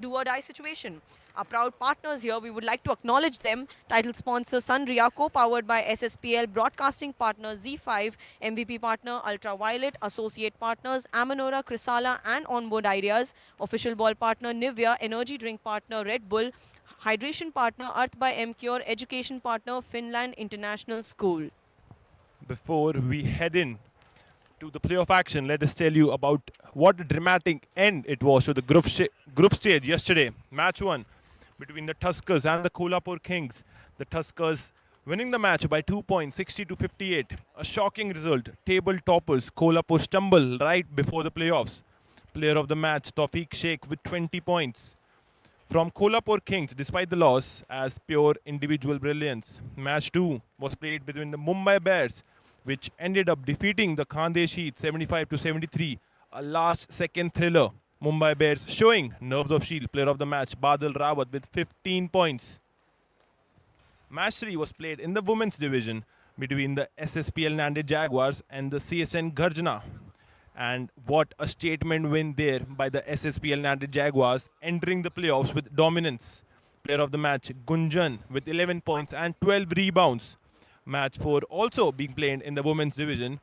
do or die situation. Our proud partners here, we would like to acknowledge them. Title sponsor Sunria, co-powered by SSPL, broadcasting partner Z5, MVP partner Ultraviolet, associate partners Amanora, Crisala and Onboard Ideas, official ball partner Nivea, energy drink partner Red Bull, hydration partner Earth by MCure, education partner Finland International School. Before we head in to the playoff action, let us tell you about what a dramatic end it was to the group stage yesterday. Match 1 between the Tuskers and the Kolhapur Kings. The Tuskers winning the match by 2 points, 60 to 58. A shocking result. Table toppers Kolhapur stumble right before the playoffs. Player of the match Tawfiq Sheikh with 20 points. From Kolhapur Kings, despite the loss, as pure individual brilliance. Match 2 was played between the Mumbai Bears, which ended up defeating the Khandesh Heat 75 to 73. A last-second thriller. Mumbai Bears showing nerves of shield. Player of the match Badal Rawat with 15 points. Match 3 was played in the women's division between the SSPL Nanded Jaguars and the CSN Garjana. And what a statement win there by the SSPL Nanded Jaguars, entering the playoffs with dominance. Player of the match Gunjan with 11 points and 12 rebounds. Match 4 also being played in the women's division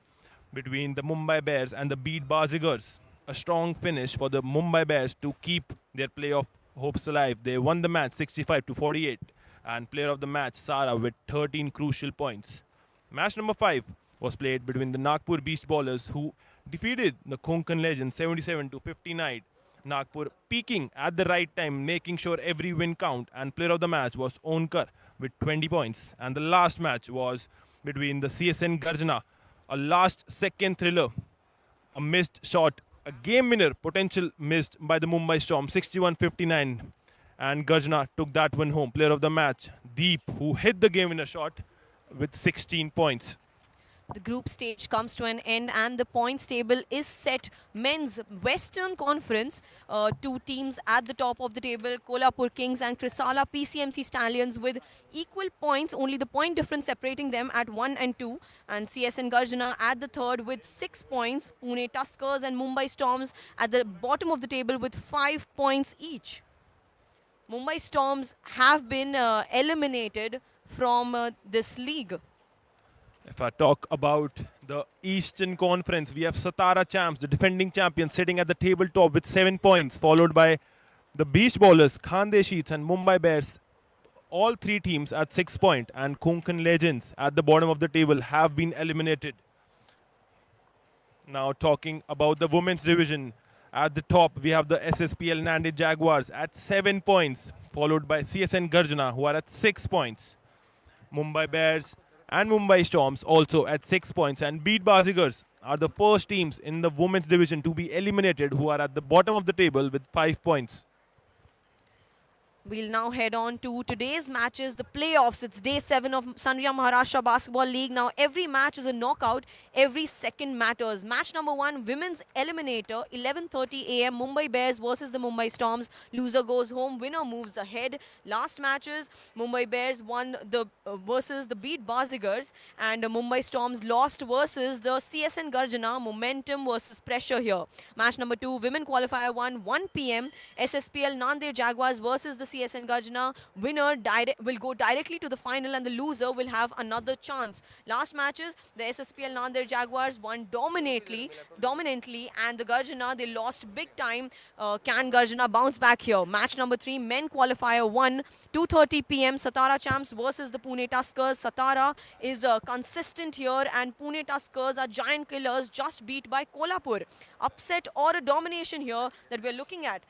between the Mumbai Bears and the Beat Bazigars. A strong finish for the Mumbai Bears to keep their playoff hopes alive. They won the match 65 to 48. And player of the match Sara with 13 crucial points. Match number 5 was played between the Nagpur Beast Ballers, who defeated the Konkan Legends 77 to 59. Nagpur peaking at the right time, making sure every win count, and player of the match was Onkar with 20 points. And the last match was between the CSN Garjana, a last second thriller, a missed shot, a game winner potential missed by the Mumbai Storm 61-59, and Garjana took that one home. Player of the match Deep, who hit the game winner shot with 16 points. The group stage comes to an end and the points table is set. Men's Western Conference, two teams at the top of the table, Kolhapur Kings and Crisala PCMC Stallions with equal points, only the point difference separating them at 1 and 2. And CSN Garjana at the third with 6 points. Pune Tuskers and Mumbai Storms at the bottom of the table with 5 points each. Mumbai Storms have been eliminated from this league. If I talk about the Eastern Conference, we have Satara Champs, the defending champions, sitting at the tabletop with 7 points, followed by the Beach Ballers, Khandesh Heats and Mumbai Bears. All three teams at 6 points, and Konkan Legends at the bottom of the table have been eliminated. Now talking about the women's division, at the top we have the SSPL Nanded Jaguars at 7 points, followed by CSN Garjana, who are at 6 points. Mumbai Bears and Mumbai Storms also at 6 points, and Beat Bazigars are the first teams in the women's division to be eliminated, who are at the bottom of the table with 5 points. We'll now head on to today's matches, the playoffs. It's day 7 of Sanriya Maharashtra Basketball League. Now, every match is a knockout. Every second matters. Match number 1, women's eliminator, 11:30 a.m. Mumbai Bears versus the Mumbai Storms. Loser goes home. Winner moves ahead. Last matches, Mumbai Bears won versus the Beat Bazigars, and Mumbai Storms lost versus the CSN Garjana. Momentum versus pressure here. Match number 2, women qualifier 1 p.m. SSPL Nanded Jaguars versus the CSN Garjana. Winner will go directly to the final and the loser will have another chance. Last matches, the SSPL Nanded Jaguars won dominantly, and the Garjana, they lost big time. Can Garjana bounce back here? Match number 3, men qualifier 1, 2:30 p.m. Satara Champs versus the Pune Tuskers. Satara is consistent here, and Pune Tuskers are giant killers, just beat by Kolhapur. Upset or a domination here that we're looking at.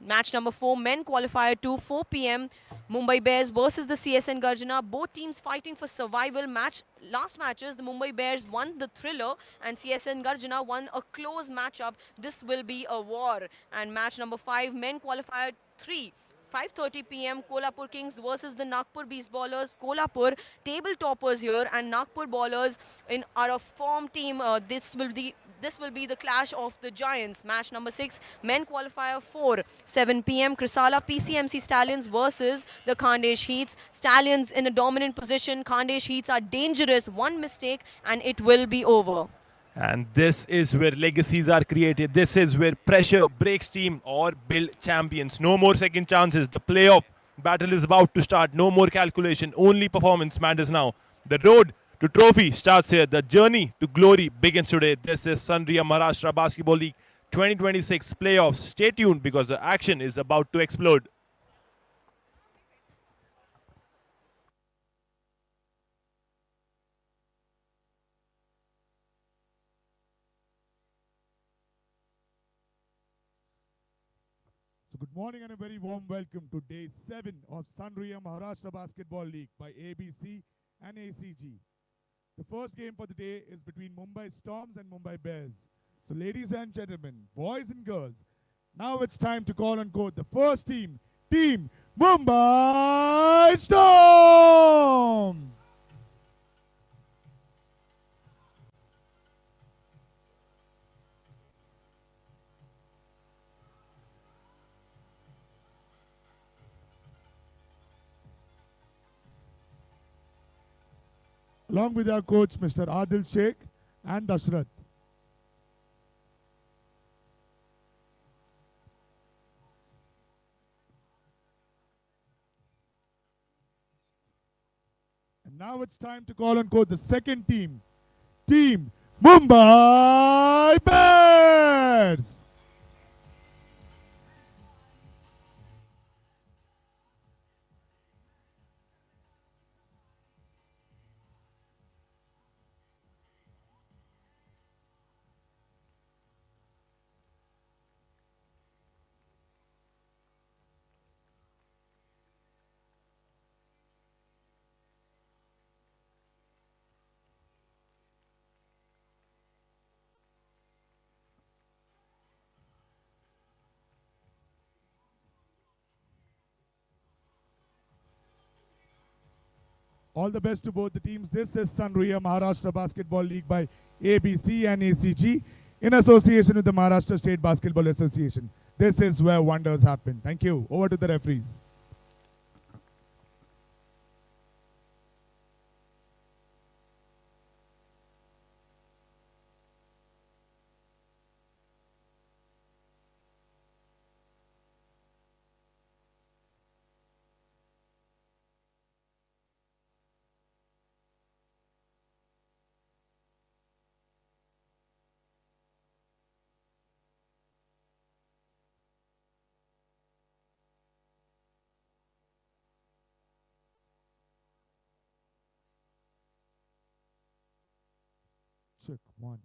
Match number 4, men qualifier 2, 4 p.m. Mumbai Bears versus the CSN Garjana. Both teams fighting for survival. Last matches, the Mumbai Bears won the thriller and CSN Garjana won a close matchup. This will be a war. And match number 5, men qualifier 3. 5:30 p.m. Kolhapur Kings versus the Nagpur Beast Ballers. Kolhapur table toppers here, and Nagpur Ballers are a form team. This will be the clash of the giants. Match number 6, men qualifier 4, 7 p.m. Crisala PCMC Stallions versus the Khandesh Heats. Stallions in a dominant position. Khandesh Heats are dangerous. One mistake and it will be over. And this is where legacies are created. This is where pressure breaks team or build champions. No more second chances. The playoff battle is about to start. No more calculation. Only performance matters now. The road to trophy starts here. The journey to glory begins today. This is Sunriya Maharashtra Basketball League 2026 playoffs. Stay tuned because the action is about to explode. So good morning and a very warm welcome to day 7 of Sunriya Maharashtra Basketball League by ABC and ACG. The first game for the day is between Mumbai Storms and Mumbai Bears. So ladies and gentlemen, boys and girls, now it's time to call on code the first team, Team Mumbai Storms! Along with our coach, Mr. Adil Sheikh and Dashrath. And now it's time to call on code the second team, Team Mumbai Bears! All the best to both the teams. This is Sunriya Maharashtra Basketball League by ABC and ACG in association with the Maharashtra State Basketball Association. This is where wonders happen. Thank you. Over to the referees. Check one.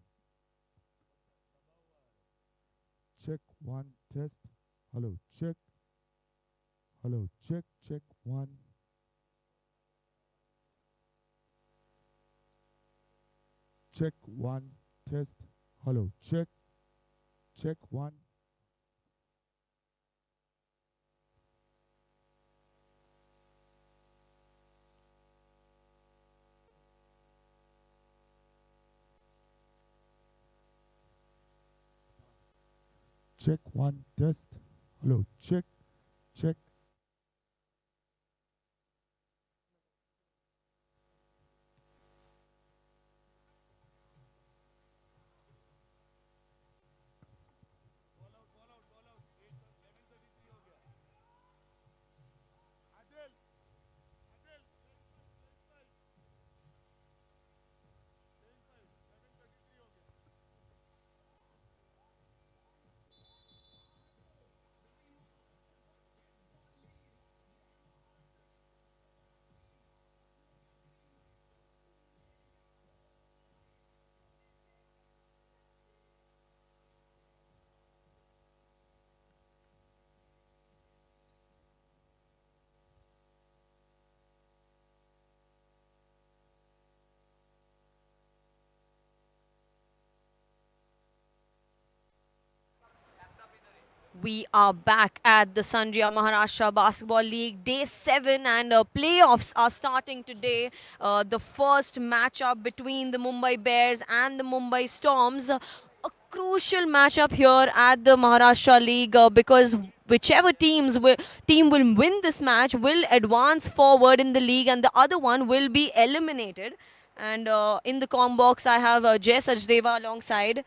Check one. Test. Hello. Check. Hello. Check. Check one. Check one. Test. Hello. Check. Check one. Check one. Test. Hello. Check. Check. We are back at the Sunriya Maharashtra Basketball League, day 7, and playoffs are starting today. The first matchup between the Mumbai Bears and the Mumbai Storms. A crucial matchup here at the Maharashtra League because whichever team will win this match will advance forward in the league, and the other one will be eliminated. And in the com box, I have Jay Sachdeva alongside.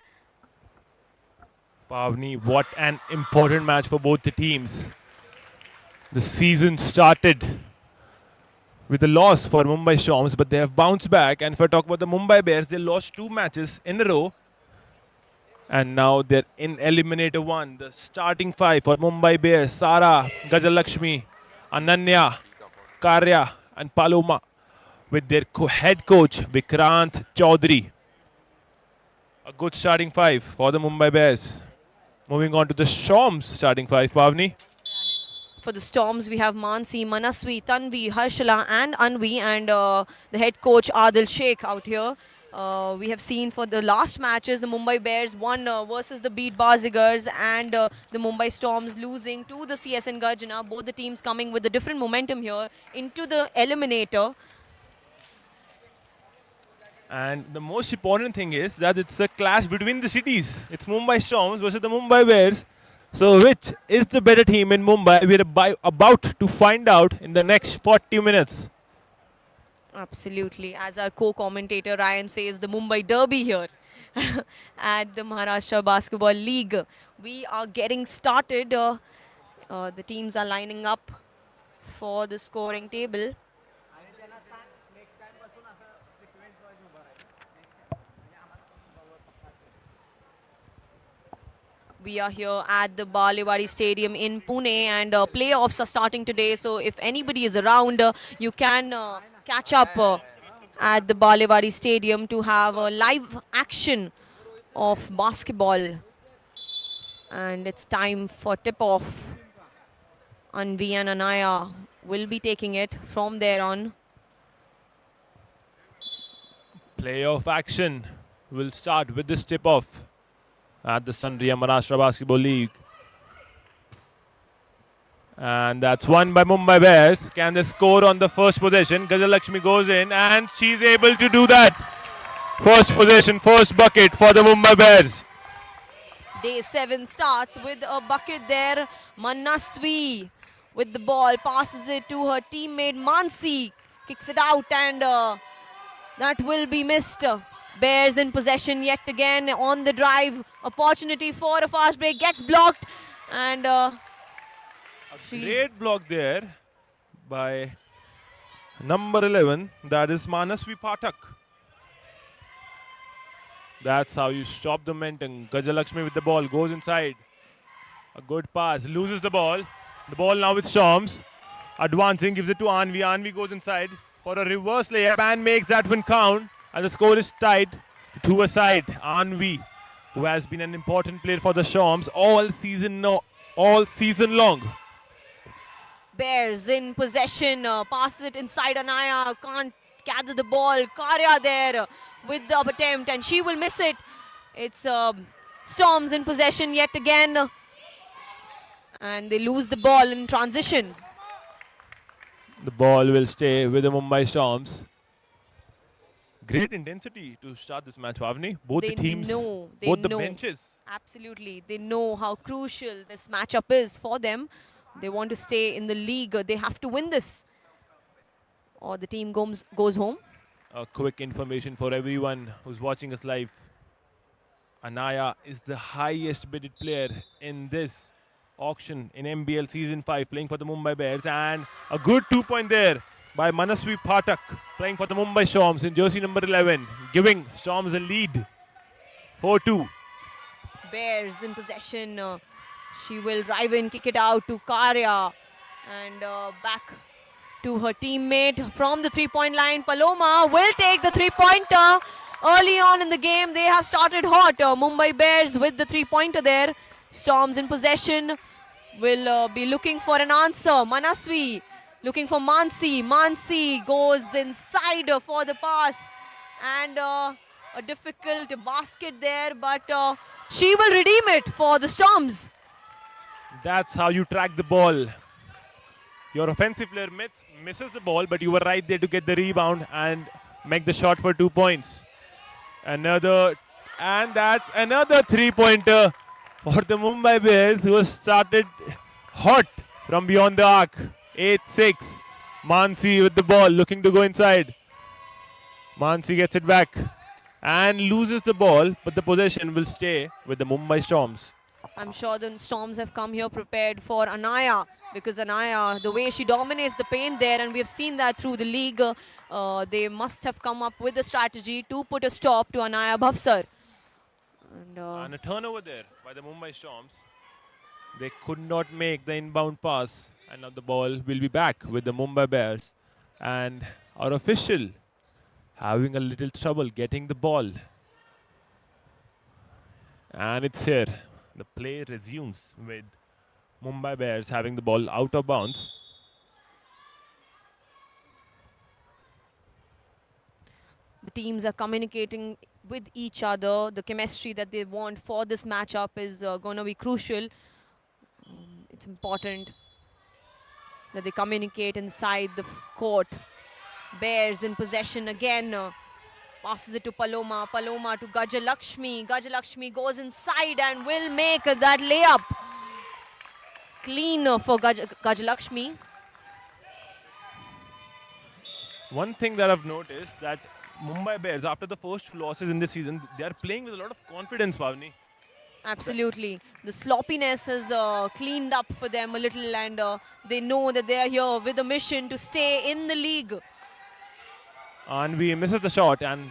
Pavni, what an important match for both the teams. The season started with a loss for Mumbai Storms, but they have bounced back. And if I talk about the Mumbai Bears, they lost 2 matches in a row. And now they're in Eliminator 1. The starting 5 for Mumbai Bears: Sara, Gajalakshmi, Ananya, Karya, and Paloma, with their head coach Vikrant Chaudhary. A good starting 5 for the Mumbai Bears. Moving on to the Storms starting 5, Pavni. For the Storms, we have Mansi, Manaswi, Tanvi, Harshala, and Anvi, and the head coach Adil Sheikh out here. We have seen for the last matches, the Mumbai Bears won versus the Beat Bazigars, and the Mumbai Storms losing to the CSN Garjana. Both the teams coming with a different momentum here into the eliminator. And the most important thing is that it's a clash between the cities. It's Mumbai Storms versus the Mumbai Bears. So which is the better team in Mumbai? We're about to find out in the next 40 minutes. Absolutely. As our co-commentator Ryan says, the Mumbai Derby here at the Maharashtra Basketball League. We are getting started. The teams are lining up for the scoring table. We are here at the Balewadi Stadium in Pune, and playoffs are starting today. So if anybody is around, you can catch up at the Balewadi Stadium to have a live action of basketball. And it's time for tip-off. Anvi and Anaya will be taking it from there on. Playoff action will start with this tip-off at the Sandhya Maharashtra Basketball League. And that's won by Mumbai Bears. Can they score on the first possession? Gajalakshmi goes in and she's able to do that. First possession, first bucket for the Mumbai Bears. Day 7 starts with a bucket there. Manaswi with the ball, passes it to her teammate Mansi, kicks it out, and that will be missed. Bears in possession yet again on the drive. Opportunity for a fast break, gets blocked, and Great block there by number 11, that is Manasvi Pathak. That's how you stop the momentum. Gajalakshmi with the ball, goes inside. A good pass, loses the ball. The ball now with Storms. Advancing, gives it to Anvi. Anvi goes inside for a reverse layup and makes that one count. And the score is tied to a side. Anvi, who has been an important player for the Storms all season long. Bears in possession, passes it inside. Anaya can't gather the ball. Karya there with the attempt, and she will miss it. It's Storms in possession yet again, and they lose the ball in transition. The ball will stay with the Mumbai Storms. Great intensity to start this match, Pavni. Both They the teams, know, they both the know. benches. Absolutely. They know how crucial this matchup is for them. They want to stay in the league. They have to win this, or the team goes home. A quick information for everyone who's watching us live. Anaya is the highest bidded player in this auction in MBL Season 5, playing for the Mumbai Bears. And a good 2-point there by Manasvi Pathak, playing for the Mumbai Storms in jersey number 11, giving Storms a lead, 4-2. Bears in possession. She will drive in, kick it out to Karya, and back to her teammate from the three-point line. Paloma will take the three-pointer. Early on in the game, they have started hot. Mumbai Bears with the three-pointer there. Storms in possession will be looking for an answer. Manasvi looking for Mansi. Mansi goes inside for the pass, and a difficult basket there, but she will redeem it for the Storms. That's how you track the ball. Your offensive player misses the ball, but you were right there to get the rebound and make the shot for 2 points. And that's another three-pointer for the Mumbai Bears, who started hot from beyond the arc. 8-6. Mansi with the ball, looking to go inside. Mansi gets it back and loses the ball, but the possession will stay with the Mumbai Storms. I'm sure the Storms have come here prepared for Anaya, because Anaya, the way she dominates the paint there, and we have seen that through the league, they must have come up with a strategy to put a stop to Anaya Bhavsar. And a turnover there by the Mumbai Storms. They could not make the inbound pass, and now the ball will be back with the Mumbai Bears. And our official having a little trouble getting the ball. And it's here. The play resumes with Mumbai Bears having the ball out of bounds. The teams are communicating with each other. The chemistry that they want for this matchup is going to be crucial. It's important that they communicate inside the court. Bears in possession again. Passes it to Paloma. Paloma to Gajalakshmi. Gajalakshmi goes inside and will make that layup. Clean for Gajalakshmi. One thing that I've noticed that Mumbai Bears, after the first losses in this season, they are playing with a lot of confidence, Pavni. Absolutely. The sloppiness has cleaned up for them a little, and they know that they are here with a mission to stay in the league. Anvi misses the shot, and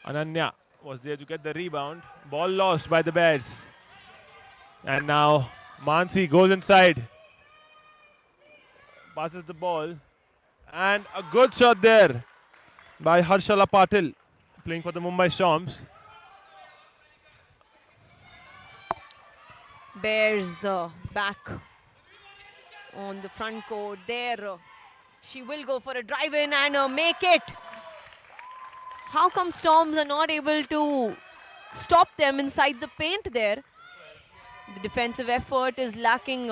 Ananya was there to get the rebound. Ball lost by the Bears. And now Mansi goes inside. Passes the ball. And a good shot there by Harshala Patil, playing for the Mumbai Storms. Bears back on the front court there. She will go for a drive in and make it. How come Storms are not able to stop them inside the paint there? The defensive effort is lacking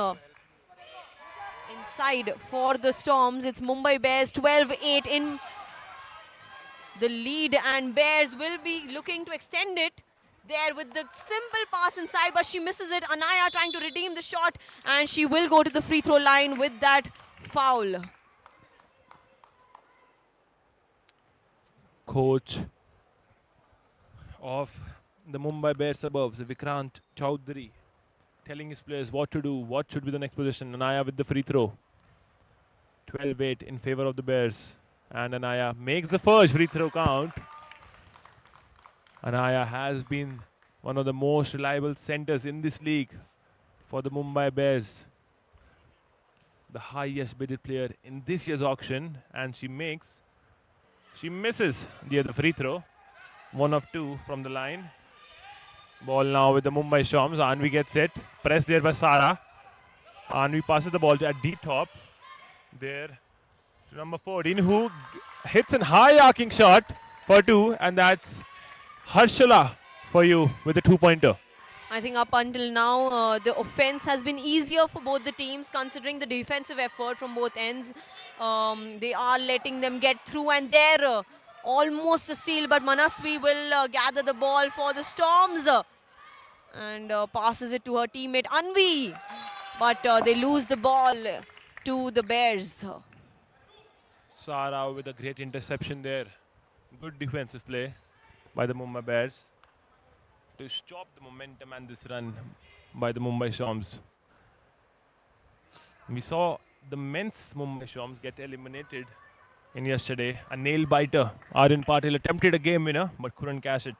inside for the Storms. It's Mumbai Bears 12-8 in the lead, and Bears will be looking to extend it there with the simple pass inside, but she misses it. Anaya trying to redeem the shot, and she will go to the free throw line with that foul. Coach of the Mumbai Bears suburbs, Vikrant Chaudhary, telling his players what to do, what should be the next position. Anaya with the free throw. 12-8 in favor of the Bears. And Anaya makes the first free throw count. Anaya has been one of the most reliable centers in this league for the Mumbai Bears. The highest bidded player in this year's auction, and she misses the other free throw. 1 of 2 from the line. Ball now with the Mumbai Storms. Anvi gets it. Pressed there by Sara. Anvi passes the ball at deep top. There to number 14, who hits a high arcing shot for 2, and that's Harshala for you with a 2-pointer. I think up until now, the offense has been easier for both the teams, considering the defensive effort from both ends. They are letting them get through, and there almost a steal, but Manasvi will gather the ball for the Storms and passes it to her teammate Anvi, but they lose the ball to the Bears. Sara with a great interception there. Good defensive play by the Mumbai Bears to stop the momentum and this run by the Mumbai Storms. We saw the men's Mumbai Storms get eliminated in yesterday. A nail biter. Aryan Patil attempted a game winner but couldn't cash it.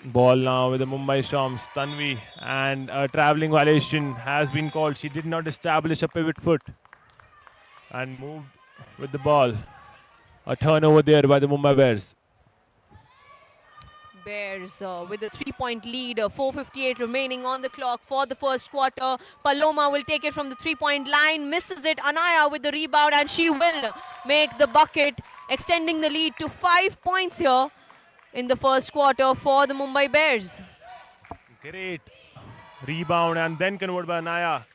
Ball now with the Mumbai Storms. Tanvi, and a travelling violation has been called. She did not establish a pivot foot and moved with the ball. A turnover there by the Mumbai Bears. Bears with a 3-point lead, 4:58 remaining on the clock for the first quarter. Paloma will take it from the 3-point line, misses it. Anaya with the rebound, and she will make the bucket, extending the lead to 5 points here in the first quarter for the Mumbai Bears. Great rebound and then converted by Anaya.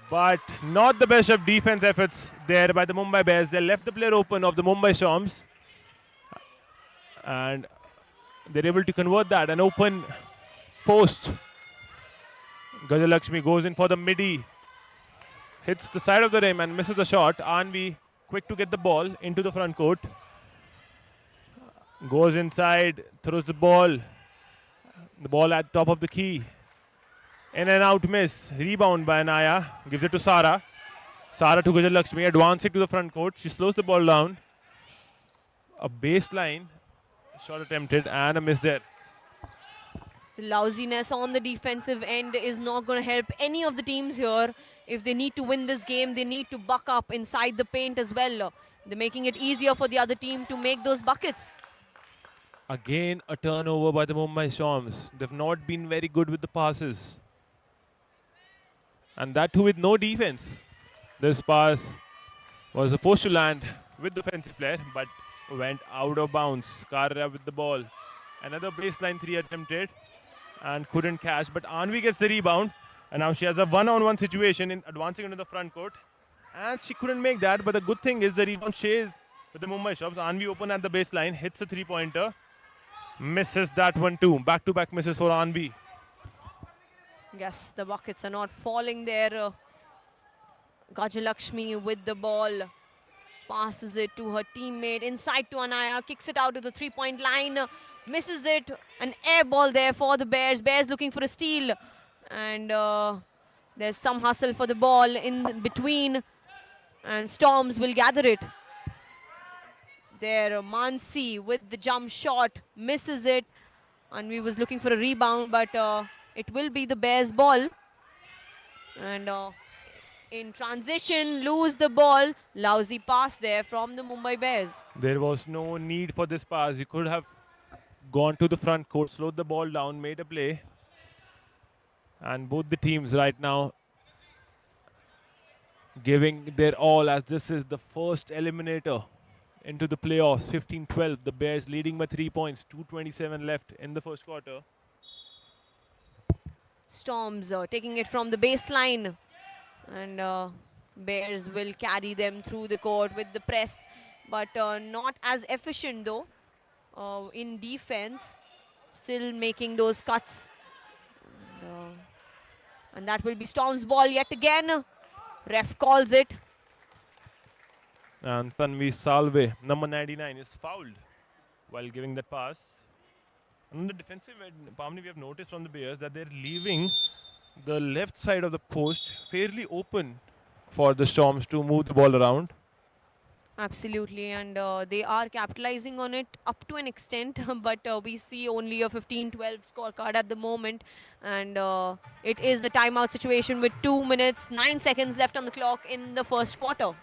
But not the best of defense efforts there by the Mumbai Bears. They left the player open of the Mumbai Storms. And they're able to convert that. An open post. Gajalakshmi goes in for the midi. Hits the side of the rim and misses the shot. Anvi quick to get the ball into the front court. Goes inside, throws the ball. The ball at top of the key. In and out miss. Rebound by Anaya. Gives it to Sara. Sara to Gajal Lakshmi. Advancing to the front court. She slows the ball down. A baseline shot attempted and a miss there. The lousiness on the defensive end is not going to help any of the teams here. If they need to win this game, they need to buck up inside the paint as well. They're making it easier for the other team to make those buckets. Again, a turnover by the Mumbai Storms. They've not been very good with the passes. And that too with no defense. This pass was supposed to land with the defensive player, but went out of bounds. Karra with the ball. Another baseline three attempted and couldn't catch. But Anvi gets the rebound. And now she has a one-on-one situation in advancing into the front court. And she couldn't make that. But the good thing is the rebound shares with the Mumbai Storms. Anvi open at the baseline. Hits a three-pointer. Misses that one too. Back-to-back misses for Anvi. Yes, the buckets are not falling there. Gajalakshmi with the ball. Passes it to her teammate. Inside to Anaya. Kicks it out to the three-point line. Misses it. An air ball there for the Bears. Bears looking for a steal. And there's some hustle for the ball in between. And Storms will gather it. There, Mansi with the jump shot. Misses it. And we was looking for a rebound, but it will be the Bears' ball. And in transition, lose the ball. Lousy pass there from the Mumbai Bears. There was no need for this pass. You could have gone to the front court, slowed the ball down, made a play. And both the teams right now giving their all, as this is the first eliminator into the playoffs. 15-12. The Bears leading by 3 points. 2:27 left in the first quarter. Storms taking it from the baseline. And Bears will carry them through the court with the press. But not as efficient though in defense. Still making those cuts. And that will be Storm's ball yet again. Ref calls it. And Tanvi Salve, number 99, is fouled while giving that pass. On the defensive end, Pamni, we have noticed from the Bears that they're leaving the left side of the post fairly open for the Storms to move the ball around. Absolutely, and they are capitalizing on it up to an extent, but we see only a 15-12 scorecard at the moment, and it is a timeout situation with 2 minutes, 9 seconds left on the clock in the first quarter.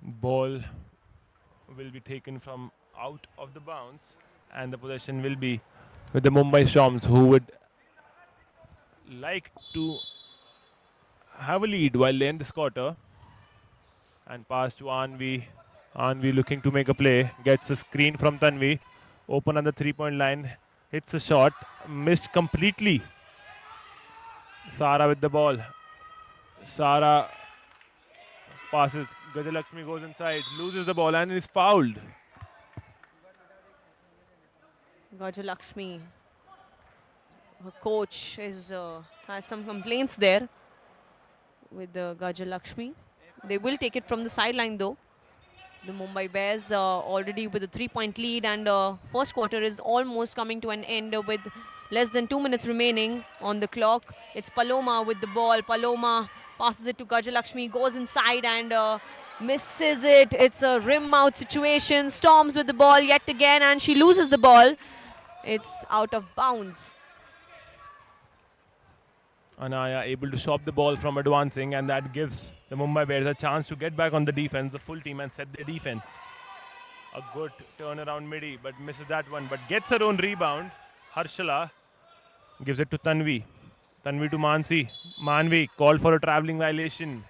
Ball will be taken from out of the bounds, and the possession will be with the Mumbai Storms, who would like to have a lead while they end this quarter. And pass to Anvi. Anvi looking to make a play. Gets a screen from Tanvi. Open on the three-point line. Hits a shot. Missed completely. Sara with the ball. Sara passes. Gajalakshmi goes inside. Loses the ball and is fouled. Gajalakshmi, her coach is has some complaints there with Gajalakshmi. They will take it from the sideline though. The Mumbai Bears already with a 3-point lead, and first quarter is almost coming to an end with less than 2 minutes remaining on the clock. It's Paloma with the ball. Paloma passes it to Gajalakshmi, goes inside and misses it. It's a rim out situation. Storms with the ball yet again, and she loses the ball. It's out of bounds. Anaya able to stop the ball from advancing, and that gives the Mumbai Bears a chance to get back on the defense, the full team, and set their defense. A good turnaround midi, but misses that one, but gets her own rebound. Harshala gives it to Tanvi. Tanvi to Mansi. Manvi called for a travelling violation.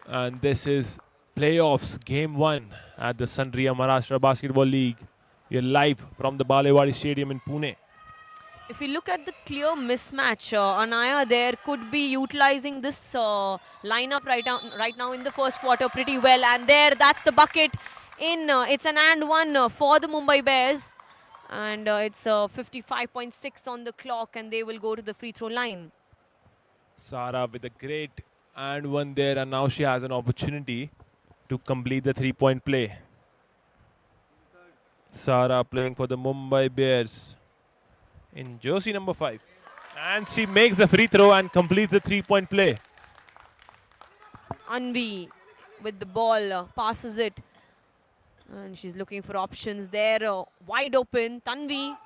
And this is playoffs, game 1 at the Sandhya Maharashtra Basketball League. We are live from the Balewadi Stadium in Pune. If you look at the clear mismatch, Anaya there could be utilizing this lineup right now in the first quarter pretty well. And there, that's the bucket in. It's an and one for the Mumbai Bears. And it's 55.6 on the clock, and they will go to the free throw line. Sara with a great and one there, and now she has an opportunity to complete the 3-point play. Sara playing for the Mumbai Bears in jersey number 5. And she makes the free throw and completes the 3-point play. Anvi with the ball, passes it. And she's looking for options there. Wide open. Tanvi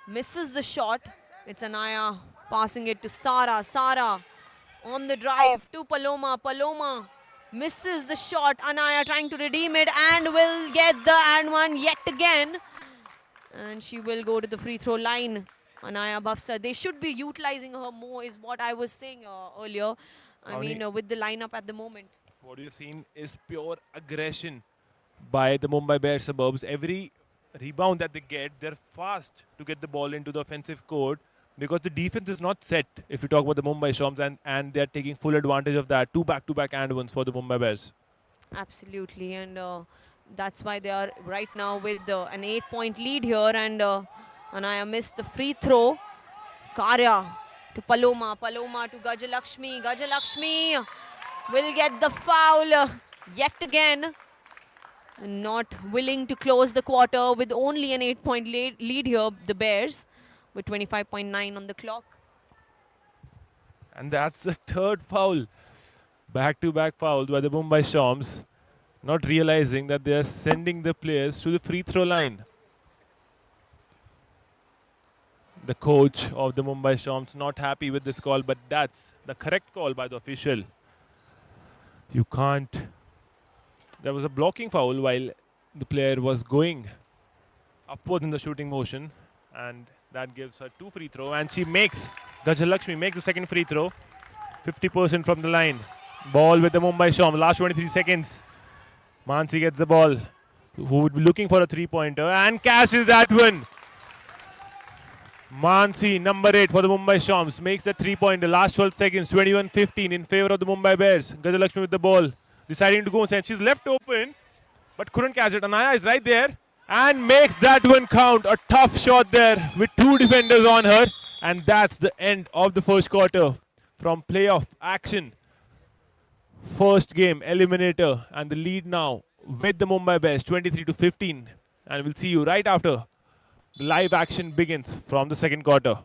misses the shot. It's Anaya passing it to Sara. Sara on the drive to Paloma. Paloma misses the shot. Anaya trying to redeem it and will get the and one yet again. And she will go to the free throw line. Anaya Bhavsar. They should be utilizing her more is what I was saying earlier. I mean, with the lineup at the moment. What you've seen is pure aggression by the Mumbai Bears suburbs. Every rebound that they get, they're fast to get the ball into the offensive court because the defense is not set, if you talk about the Mumbai Storms, and they're taking full advantage of that. 2 back-to-back and ones for the Mumbai Bears. Absolutely, and that's why they are right now with an 8-point lead here. And Anaya missed the free throw. Karya to Paloma. Paloma to Gajalakshmi. Gajalakshmi will get the foul yet again. Not willing to close the quarter with only an 8-point lead here, the Bears, with 25.9 on the clock. And that's the third foul. Back-to-back foul by the Mumbai Storms, not realizing that they are sending the players to the free throw line. The coach of the Mumbai Storms not happy with this call, but that's the correct call by the official. You can't. There was a blocking foul while the player was going upwards in the shooting motion, and that gives her 2 free throw, and she makes, Gajalakshmi makes the second free throw, 50% from the line. Ball with the Mumbai Storm, last 23 seconds. Mansi gets the ball, who would be looking for a 3-pointer, and cashes that one. Mansi, number 8 for the Mumbai Storms, makes the 3-pointer, last 12 seconds, 21-15 in favor of the Mumbai Bears. Gajalakshmi with the ball, deciding to go inside. She's left open, but couldn't catch it. Anaya is right there and makes that one count. A tough shot there with 2 defenders on her. And that's the end of the first quarter from playoff action. First game, eliminator, and the lead now with the Mumbai Bears, 23-15. And we'll see you right after the live action begins from the second quarter.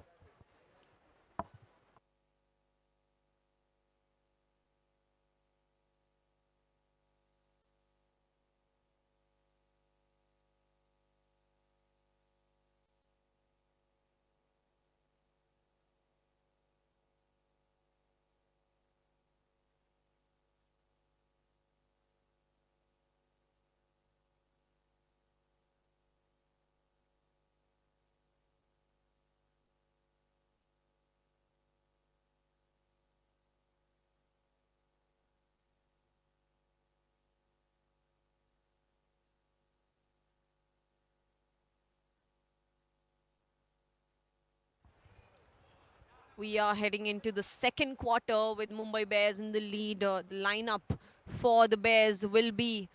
We are heading into the second quarter with Mumbai Bears in the lead. The lineup for the Bears will be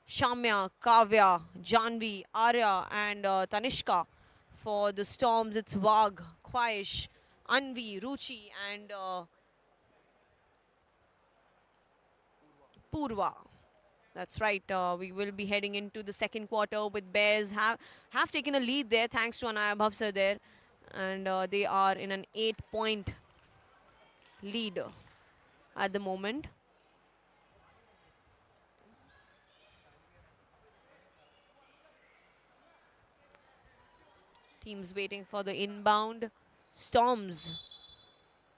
Shamya, Kavya, Janvi, Arya, and Tanishka. For the Storms, it's Vag, Khwaish, Anvi, Ruchi, and Purva. That's right. We will be heading into the second quarter with Bears have taken a lead there thanks to Anaya Bhavsar there. And they are in an 8-point lead at the moment. Teams waiting for the inbound. Storms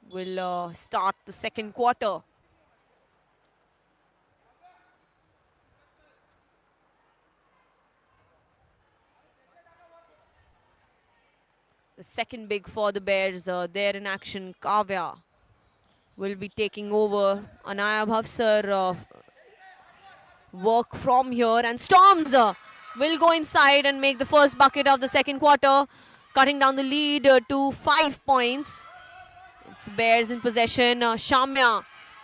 will start the second quarter. The second big for the Bears. There in action, Kavya will be taking over. Anaya Bhavsar work from here, and Storms will go inside and make the first bucket of the second quarter, cutting down the lead to 5 points. It's Bears in possession. Shamya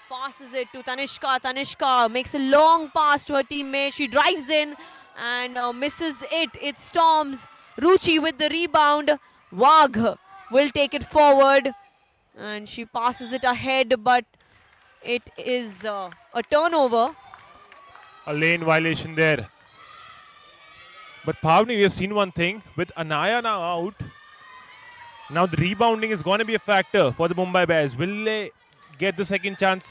passes it to Tanishka. Tanishka makes a long pass to her teammate. She drives in and misses it. It's Storms. Ruchi with the rebound. Wagh will take it forward and she passes it ahead, but it is a turnover. A lane violation there. But Pavni, we have seen one thing. With Anaya now out, now the rebounding is going to be a factor for the Mumbai Bears. Will they get the second chance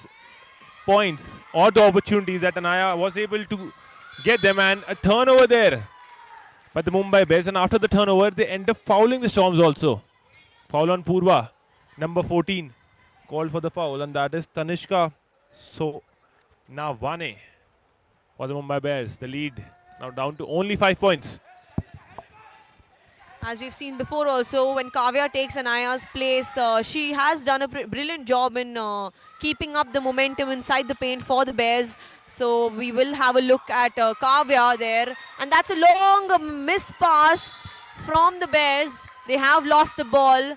points or the opportunities that Anaya was able to get them, and a turnover there by the Mumbai Bears, and after the turnover they end up fouling the Storms also. Foul on Purva, number 14, called for the foul, and that is Tanishka. So now 1-A for the Mumbai Bears. The lead now down to only 5 points. As we've seen before also, when Kavya takes Anaya's place, she has done a brilliant job in keeping up the momentum inside the paint for the Bears. So we will have a look at Kavya there. And that's a long miss pass from the Bears. They have lost the ball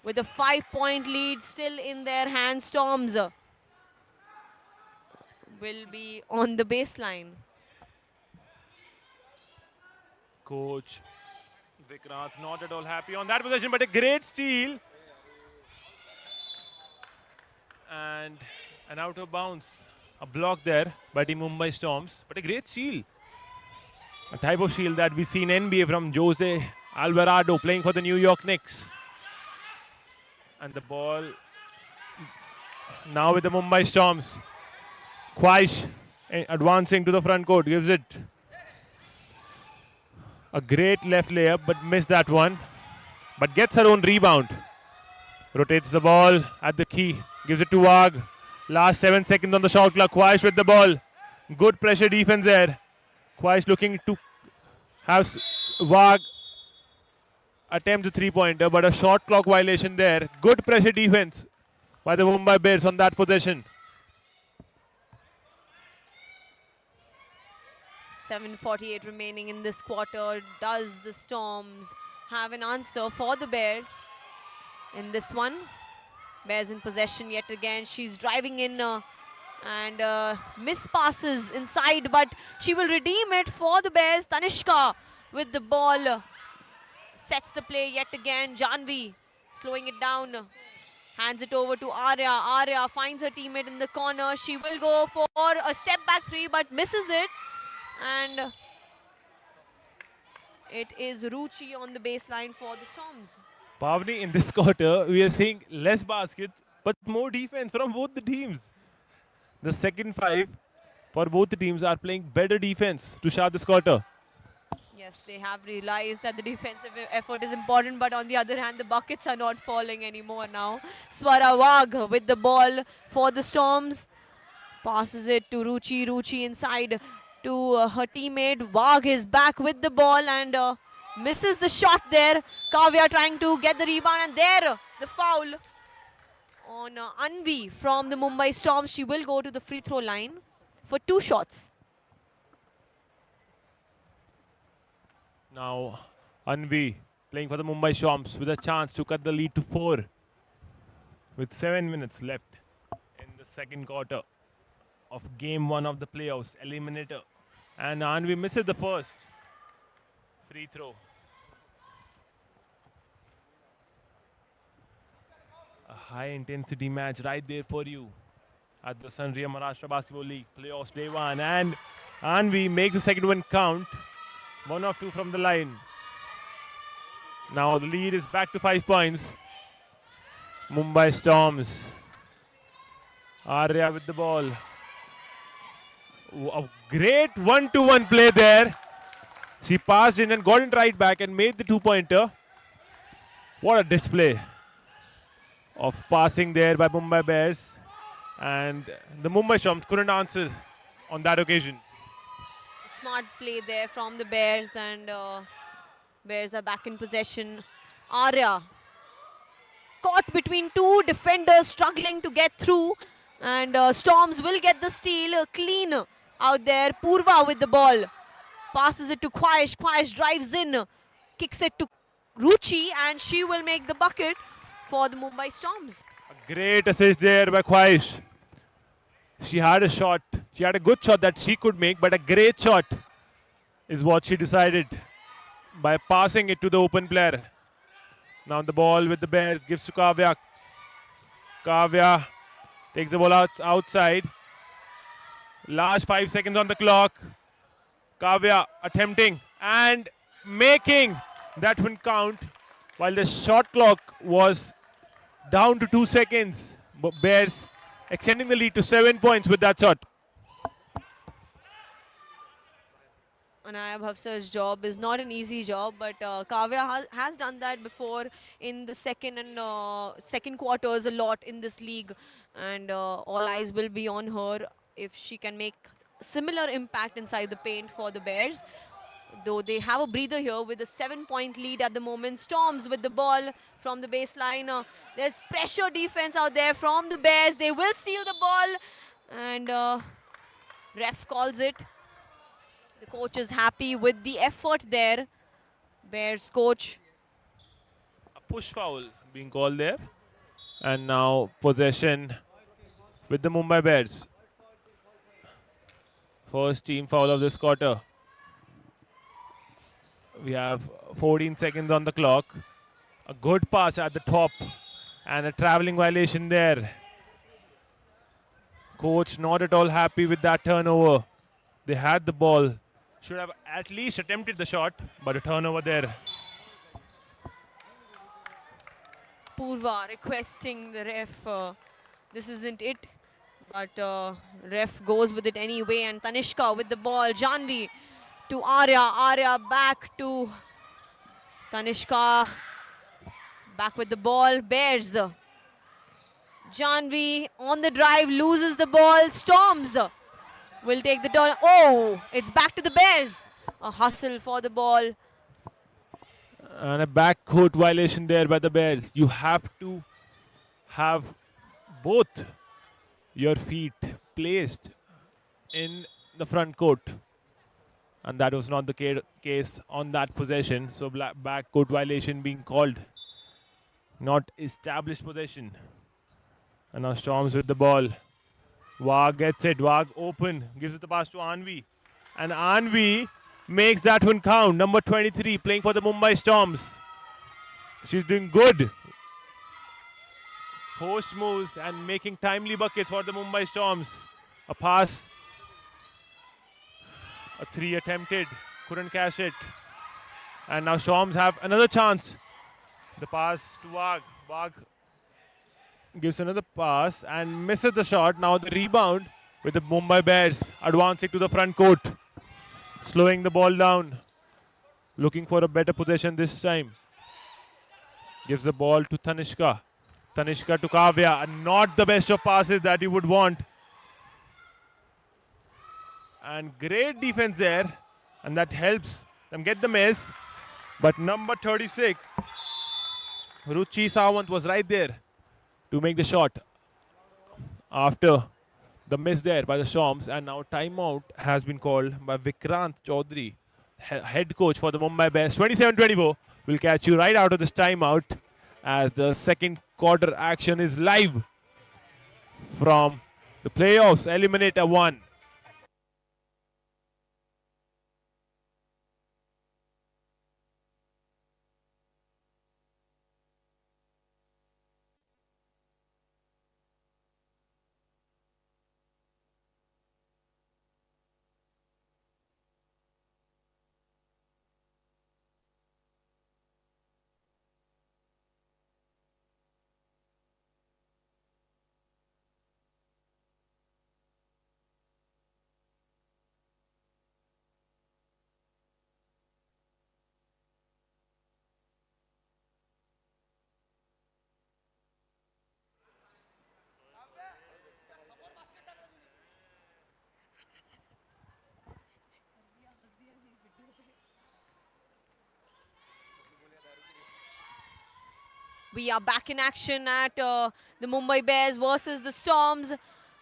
with a 5-point lead still in their hands. Storms will be on the baseline. Coach Vikrant not at all happy on that possession, but a great steal. And an out of bounds. A block there by the Mumbai Storms, but a great steal. A type of steal that we see in NBA from Jose Alvarado playing for the New York Knicks. And the ball now with the Mumbai Storms. Khwaish advancing to the front court, gives it a great left layup, but missed that one. But gets her own rebound. Rotates the ball at the key. Gives it to Wagh. Last 7 seconds on the shot clock. Khwaish with the ball. Good pressure defense there. Khwaish looking to have Wagh attempt the three-pointer, but a shot clock violation there. Good pressure defense by the Mumbai Bears on that possession. 7:48 remaining in this quarter. Does the Storms have an answer for the Bears in this one? Bears in possession yet again. She's driving in and miss passes inside, but she will redeem it for the Bears. Tanishka with the ball sets the play yet again. Janvi slowing it down. Hands it over to Arya. Arya finds her teammate in the corner. She will go for a step back three, but misses it. And it is Ruchi on the baseline for the Storms. Pavni, in this quarter, we are seeing less baskets, but more defense from both the teams. The second five for both the teams are playing better defense to start this quarter. Yes, they have realized that the defensive effort is important, but on the other hand, the buckets are not falling anymore now. Swara Wagh with the ball for the Storms. Passes it to Ruchi. Ruchi inside to her teammate. Wagh is back with the ball and misses the shot there. Kavya trying to get the rebound, and there the foul on Anvi from the Mumbai Storms. She will go to the free throw line for 2 shots. Now, Anvi playing for the Mumbai Storms with a chance to cut the lead to 4 with 7 minutes left in the second quarter of game 1 of the playoffs eliminator. And Anvi misses the first free throw. A high intensity match right there for you at the Sunria Maharashtra Basketball League playoffs day 1. And Anvi makes the second one count. 1 of 2 from the line. Now the lead is back to 5 points. Mumbai Storms. Arya with the ball. A great 1-to-1 play there. She passed in and got it right back and made the 2-pointer. What a display of passing there by Mumbai Bears. And the Mumbai Storms couldn't answer on that occasion. Smart play there from the Bears, and Bears are back in possession. Arya caught between two defenders, struggling to get through, and Storms will get the steal. Clean out there. Purva with the ball. Passes it to Khwahish. Khwahish drives in. Kicks it to Ruchi, and she will make the bucket for the Mumbai Storms. A great assist there by Khwahish. She had a shot. She had a good shot that she could make, but a great shot is what she decided by passing it to the open player. Now the ball with the Bears gives to Kavya. Kavya takes the ball outside. Last 5 seconds on the clock. Kavya attempting and making that one count while the shot clock was down to 2 seconds. Bears extending the lead to 7 points with that shot. Anaya Bhavsar's job is not an easy job, but Kavya has done that before in the second and second quarters a lot in this league, and all eyes will be on her if she can make similar impact inside the paint for the Bears. Though they have a breather here with a 7-point lead at the moment. Storms with the ball from the baseline. There's pressure defense out there from the Bears. They will steal the ball, and ref calls it. The coach is happy with the effort there. Bears coach. A push foul being called there. And now possession with the Mumbai Bears. First team foul of this quarter. We have 14 seconds on the clock. A good pass at the top and a traveling violation there. Coach not at all happy with that turnover. They had the ball. Should have at least attempted the shot, but a turnover there. Purva requesting the ref. This isn't it, but ref goes with it anyway. And Tanishka with the ball. Janvi to Arya. Arya back to Tanishka. Back with the ball. Bears. Janvi on the drive, loses the ball. Storms will take the turn. Oh, it's back to the Bears. A hustle for the ball. And a backcourt violation there by the Bears. You have to have both your feet placed in the front court. And that was not the case on that possession. So backcourt violation being called. Not established possession. And now Storms with the ball. Wag gets it. Wag open. Gives it the pass to Anvi. And Anvi makes that one count. Number 23 playing for the Mumbai Storms. She's doing good. Post moves and making timely buckets for the Mumbai Storms. A pass. A 3 attempted. Couldn't cash it. And now Storms have another chance. The pass to Wag. Wag gives another pass and misses the shot. Now the rebound with the Mumbai Bears advancing to the front court. Slowing the ball down. Looking for a better possession this time. Gives the ball to Tanishka. Tanishka to Kavya. And not the best of passes that you would want. And great defense there. And that helps them get the miss. But number 36, Ruchi Sawant, was right there to make the shot after the miss there by the Storms. And now timeout has been called by Vikrant Chaudhary, head coach for the Mumbai Bears. 27-24. We'll catch you right out of this timeout as the second quarter action is live from the playoffs Eliminator 1. We are back in action at the Mumbai Bears versus the Storms.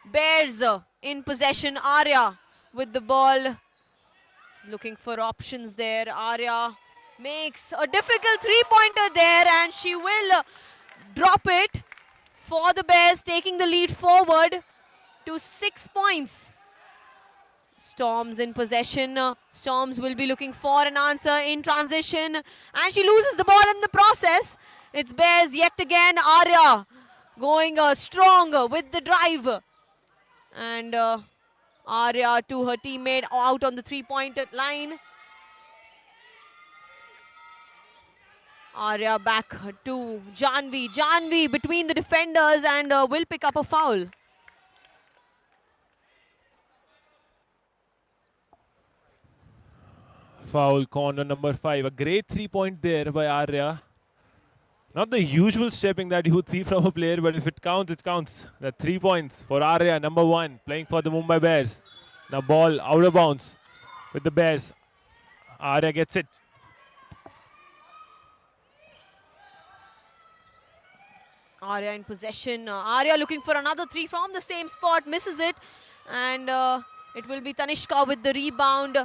Bears in possession. Arya with the ball. Looking for options there. Arya makes a difficult three-pointer there, and she will drop it for the Bears, taking the lead forward to 6 points. Storms in possession. Storms will be looking for an answer in transition, and she loses the ball in the process. It's Bears yet again. Arya going strong with the drive, and Arya to her teammate out on the three-point line. Arya back to Janvi. Janvi between the defenders and will pick up a foul. Foul, corner number 5. A great 3-point there by Arya. Not the usual stepping that you would see from a player, but if it counts, it counts. The 3 points for Arya, number 1, playing for the Mumbai Bears. Now ball out of bounds with the Bears. Arya gets it. Arya in possession. Arya looking for another 3 from the same spot, misses it, and it will be Tanishka with the rebound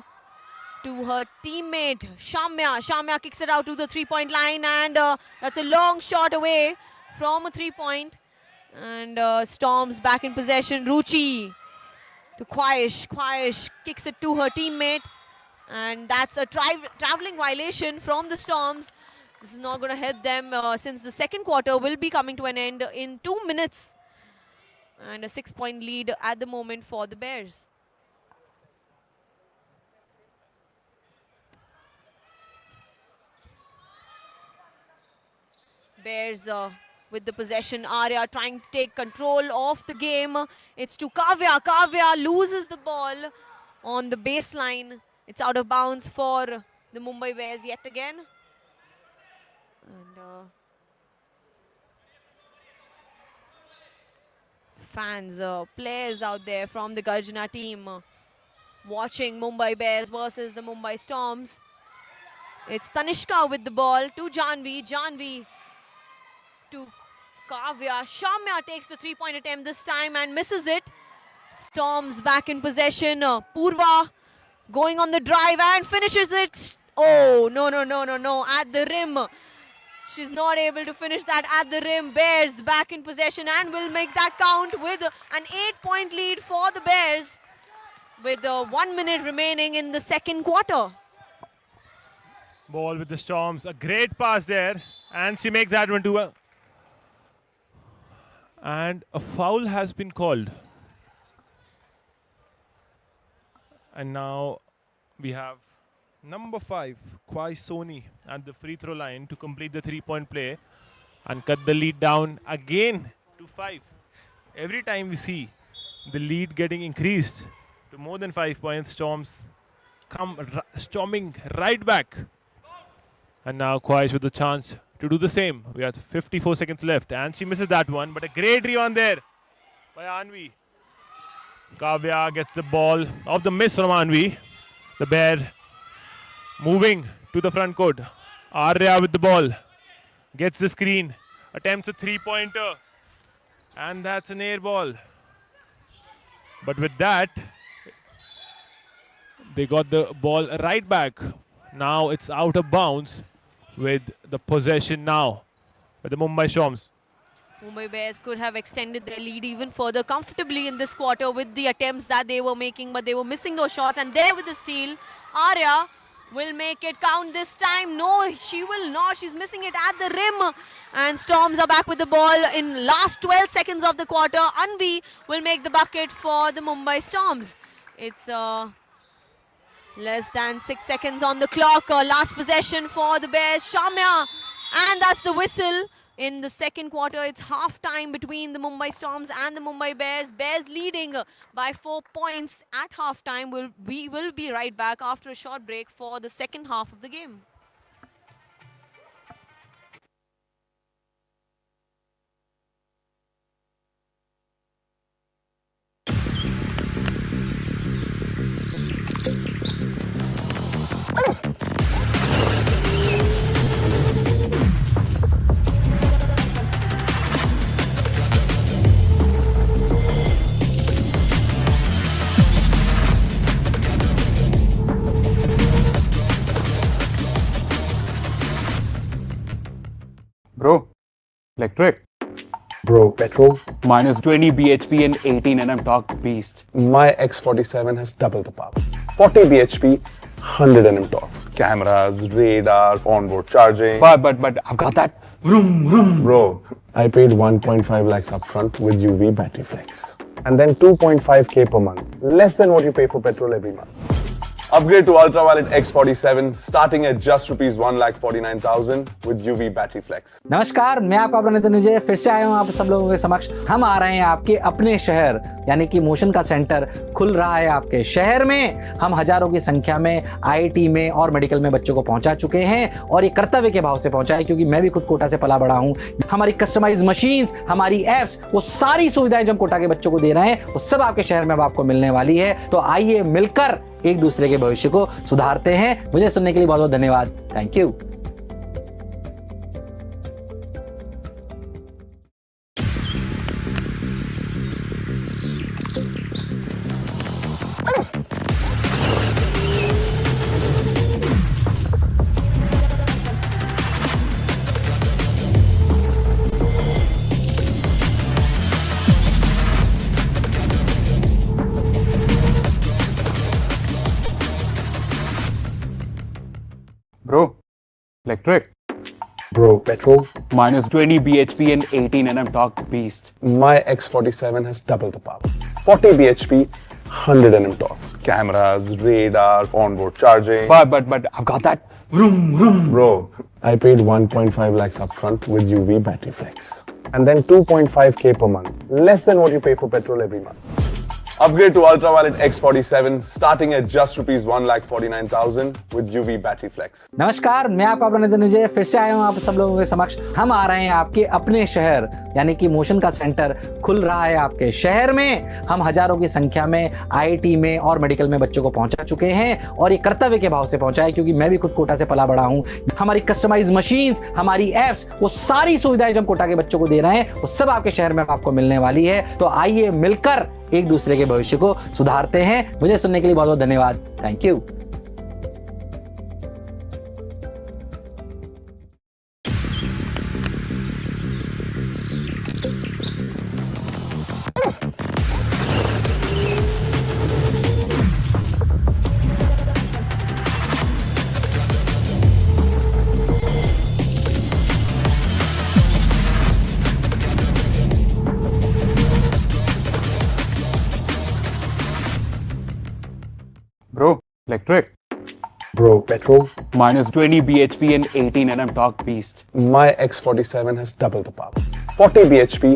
to her teammate Shamya. Shamya kicks it out to the 3-point line, and that's a long shot away from a 3-point. And Storms back in possession. Ruchi to Khwahish. Khwahish kicks it to her teammate, and that's a traveling violation from the Storms. This is not going to help them since the second quarter will be coming to an end in 2 minutes. And a 6-point lead at the moment for the Bears. Bears with the possession. Arya trying to take control of the game. It's to Kavya. Kavya loses the ball on the baseline. It's out of bounds for the Mumbai Bears yet again. And fans, players out there from the Garjana team watching Mumbai Bears versus the Mumbai Storms. It's Tanishka with the ball to Janvi. Janvi to Kavya. Shamya takes the 3-point attempt this time and misses it. Storms back in possession. Purva going on the drive and finishes it. Oh, no. At the rim. She's not able to finish that at the rim. Bears back in possession and will make that count with an 8-point lead for the Bears with 1 minute remaining in the second quarter. Ball with the Storms. A great pass there, and she makes that one too. And a foul has been called. And now we have number 5, Kwai Soni, at the free throw line to complete the 3-point play and cut the lead down again to 5. Every time we see the lead getting increased to more than 5 points, Storms come storming right back. And now Kwai with the chance to do the same. We have 54 seconds left, and she misses that one, but a great rebound there by Anvi. Kavya gets the ball off the miss from Anvi. The Bear moving to the front court. Arya with the ball. Gets the screen. Attempts a 3-pointer. And that's an air ball. But with that, they got the ball right back. Now it's out of bounds with the possession now with the Mumbai Storms. Mumbai Bears could have extended their lead even further comfortably in this quarter with the attempts that they were making, but they were missing those shots. And there with the steal, Arya will make it count this time. No, she will not. She's missing it at the rim. And Storms are back with the ball in last 12 seconds of the quarter. Anvi will make the bucket for the Mumbai Storms. It's less than 6 seconds on the clock. Last possession for the Bears. Shamya. And that's the whistle. In the second quarter, it's half time between the Mumbai Storms and the Mumbai Bears. Bears leading by 4 points at half time. We will be right back after a short break for the second half of the game. Bro, electric. Bro, petrol. Minus 20 bhp and 18 nm torque beast. My X47 has double the power. 40 bhp, 100 Nm torque. Cameras, radar, onboard charging. But I've got that vroom vroom. Bro, I paid 1.5 lakhs upfront with UV battery flex. And then 2.5k per month. Less than what you pay for petrol every month. Upgrade to Ultraviolet X47 starting at just rupees 1,49,000 with UV battery flex. नमस्कार, मैं आपका अपना नितिन विजय फिर से आया हूँ आप सब लोगों के समक्ष। हम आ रहे हैं आपके अपने शहर यानी कि मोशन का सेंटर खुल रहा है आपके शहर में। हम हजारों की संख्या में आईआईटी में और मेडिकल में बच्चों को पहुंचा चुके हैं और ये कर्तव्य के भाव से पहुंचा है क्योंकि मैं भी खुद कोटा से पला बड़ा हूँ। हमारी कस्टमाइज मशीन्स, हमारी एप्स, वो सारी सुविधाएं जो हम कोटा के बच्चों को दे रहे हैं वो सब आपके शहर में अब आपको मिलने वाली है। तो आइए मिलकर एक दूसरे के भविष्य को सुधारते हैं। मुझे सुनने के लिए बहुत बहुत धन्यवाद। Thank you. Bro, electric. Bro, petrol. Minus 20 bhp and 18 nm torque beast. My X47 has double the power. 40 bhp, 100 Nm torque. Cameras, radar, onboard charging. But I've got that vroom vroom. Bro, I paid 1.5 lakhs upfront with UV battery flex. And then 2.5k per month. Less than what you pay for petrol every month. Upgrade to Ultraviolet X47 starting at just rupees 1,49,000 with UV battery flex. नमस्कार, मैं आपका अपना नितिन विजय फिर से आया हूँ आप सब लोगों के समक्ष। हम आ रहे हैं आपके अपने शहर यानी कि मोशन का सेंटर खुल रहा है आपके शहर में। हम हजारों की संख्या में आईआईटी में और मेडिकल में बच्चों को पहुंचा चुके हैं और ये कर्तव्य के भाव से पहुंचा है क्योंकि मैं भी खुद कोटा से पला बड़ा हूँ। हमारी कस्टमाइज मशीन्स, हमारी एप्स, वो सारी सुविधाएं जो हम कोटा के बच्चों को दे रहे हैं वो सब आपके शहर में आपको मिलने वाली है। तो आइए मिलकर एक दूसरे के भविष्य को सुधारते हैं। मुझे सुनने के लिए बहुत बहुत धन्यवाद। Thank you. Bro, electric. Bro, petrol. Minus 20 bhp and 18 nm torque beast. My X47 has double the power. 40 bhp,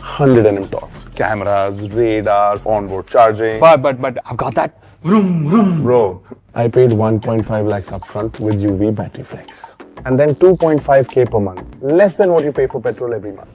100 Nm torque. Cameras, radar, onboard charging. But I've got that vroom vroom. Bro, I paid 1.5 lakhs upfront with UV battery flex. And then 2.5k per month. Less than what you pay for petrol every month.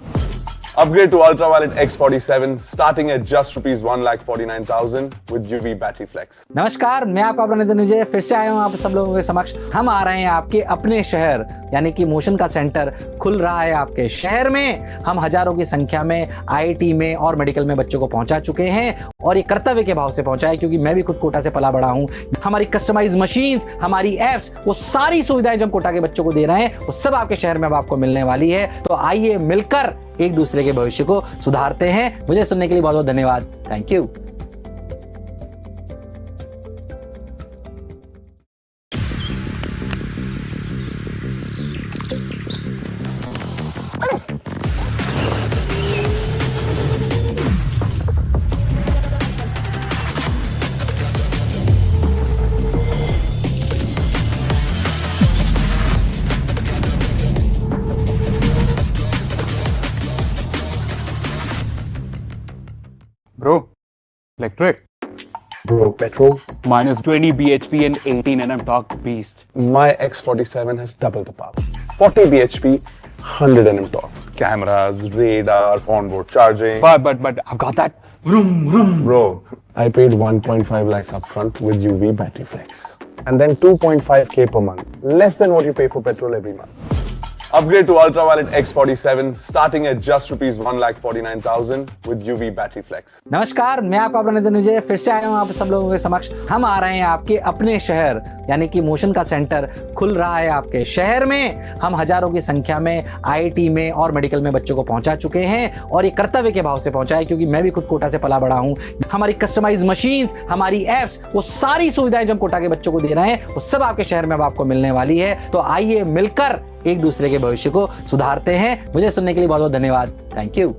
Upgrade to Ultraviolet X47 starting at just rupees 1,49,000 with UV battery flex. नमस्कार, मैं आपका अपना नितिन विजय फिर से आया हूँ आप सब लोगों के समक्ष। हम आ रहे हैं आपके अपने शहर यानी कि मोशन का सेंटर खुल रहा है आपके शहर में। हम हजारों की संख्या में आईआईटी में और मेडिकल में बच्चों को पहुंचा चुके हैं और ये कर्तव्य के भाव से पहुंचा है क्योंकि मैं भी खुद कोटा से पला बड़ा हूँ। हमारी कस्टमाइज मशीन्स, हमारी एप्स, वो सारी सुविधाएं जो हम कोटा के बच्चों को दे रहे हैं वो सब आपके शहर में अब आपको मिलने वाली है। तो आइए मिलकर एक दूसरे के भविष्य को सुधारते हैं। मुझे सुनने के लिए बहुत बहुत धन्यवाद। Thank you. Bro, electric. Bro, petrol. Minus 20 bhp and 18 nm torque beast. My X47 has double the power. 40 bhp, 100 Nm torque. Cameras, radar, onboard charging. But I've got that vroom vroom. Bro, I paid 1.5 lakhs upfront with UV battery flex. And then 2.5k per month. Less than what you pay for petrol every month. Upgrade to Ultraviolet X47 starting at just rupees 1,49,000 with UV Battery Flex. नमस्कार, मैं आपका अपना नितिन विजय फिर से आया हूँ आप सब लोगों के समक्ष। हम आ रहे हैं आपके अपने शहर, यानी कि मोशन का सेंटर खुल रहा है आपके शहर में। हम हजारों की संख्या में आईआईटी में और मेडिकल में बच्चों को पहुंचा चुके हैं और ये कर्तव्य के भाव से पहुंचा है, क्योंकि मैं भी खुद कोटा से पला बड़ा हूं। हमारी कस्टमाइज मशीन्स, हमारी एप्स, वो सारी सुविधाएं जो हम कोटा के बच्चों को दे रहे हैं वो सब आपके शहर में अब आपको मिलने वाली है। तो आइए मिलकर एक दूसरे के भविष्य को सुधारते हैं। मुझे सुनने के लिए बहुत बहुत धन्यवाद। Thank you.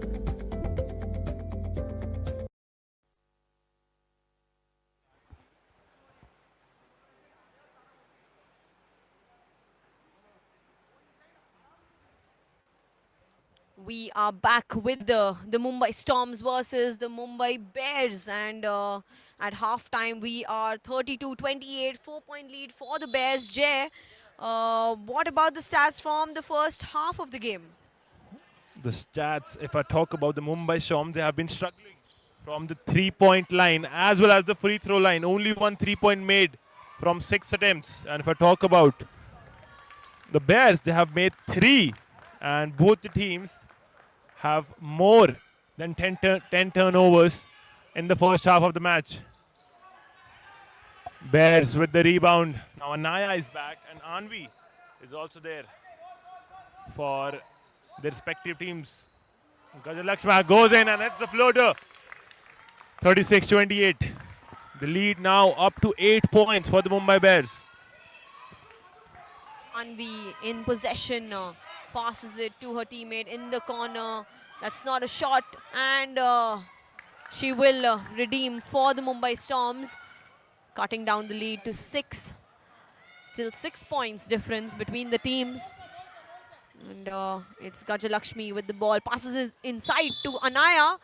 We are back with the Mumbai Storms versus the Mumbai Bears, and at halftime we are 32-28, 4-point lead for the Bears. Jay, what about the stats from the first half of the game? The stats, if I talk about the Mumbai Storm, they have been struggling from the 3-point line as well as the free throw line. Only one 3-point made from 6 attempts. And if I talk about the Bears, they have made 3, and both the teams have more than 10 turnovers in the first half of the match. Bears with the rebound. Now Anaya is back and Anvi is also there for their respective teams. Gajalakshmi goes in and hits the floater. 36-28. The lead now up to 8 points for the Mumbai Bears. Anvi in possession, passes it to her teammate in the corner. That's not a shot, and she will redeem for the Mumbai Storms, cutting down the lead to 6. Still 6 points difference between the teams. And it's Gajalakshmi with the ball, passes it inside to Anaya,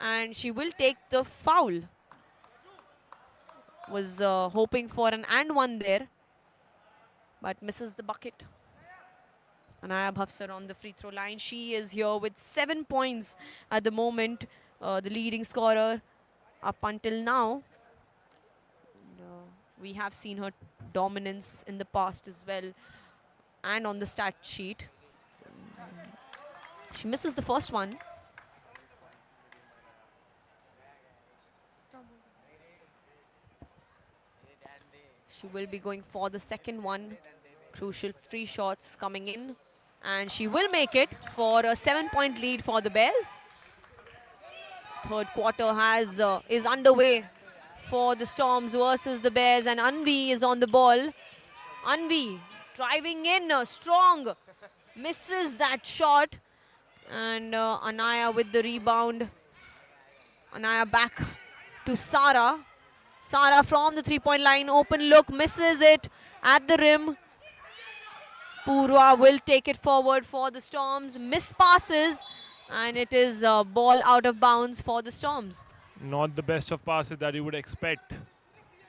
and she will take the foul. Was hoping for an and one there, but misses the bucket. Anaya Bhavsar on the free throw line. She is here with 7 points at the moment, the leading scorer up until now. And, we have seen her dominance in the past as well, and on the stat sheet. She misses the first one. She will be going for the second one. Crucial free shots coming in, and she will make it for a 7-point lead for the Bears. Third quarter is underway for the Storms versus the Bears, and Anvi is on the ball. Anvi driving in, strong, misses that shot, and Anaya with the rebound. Anaya back to Sara. Sara from the 3-point line, open look, misses it at the rim. Purva will take it forward for the Storms. Miss passes, and it is a ball out of bounds for the Storms. Not the best of passes that you would expect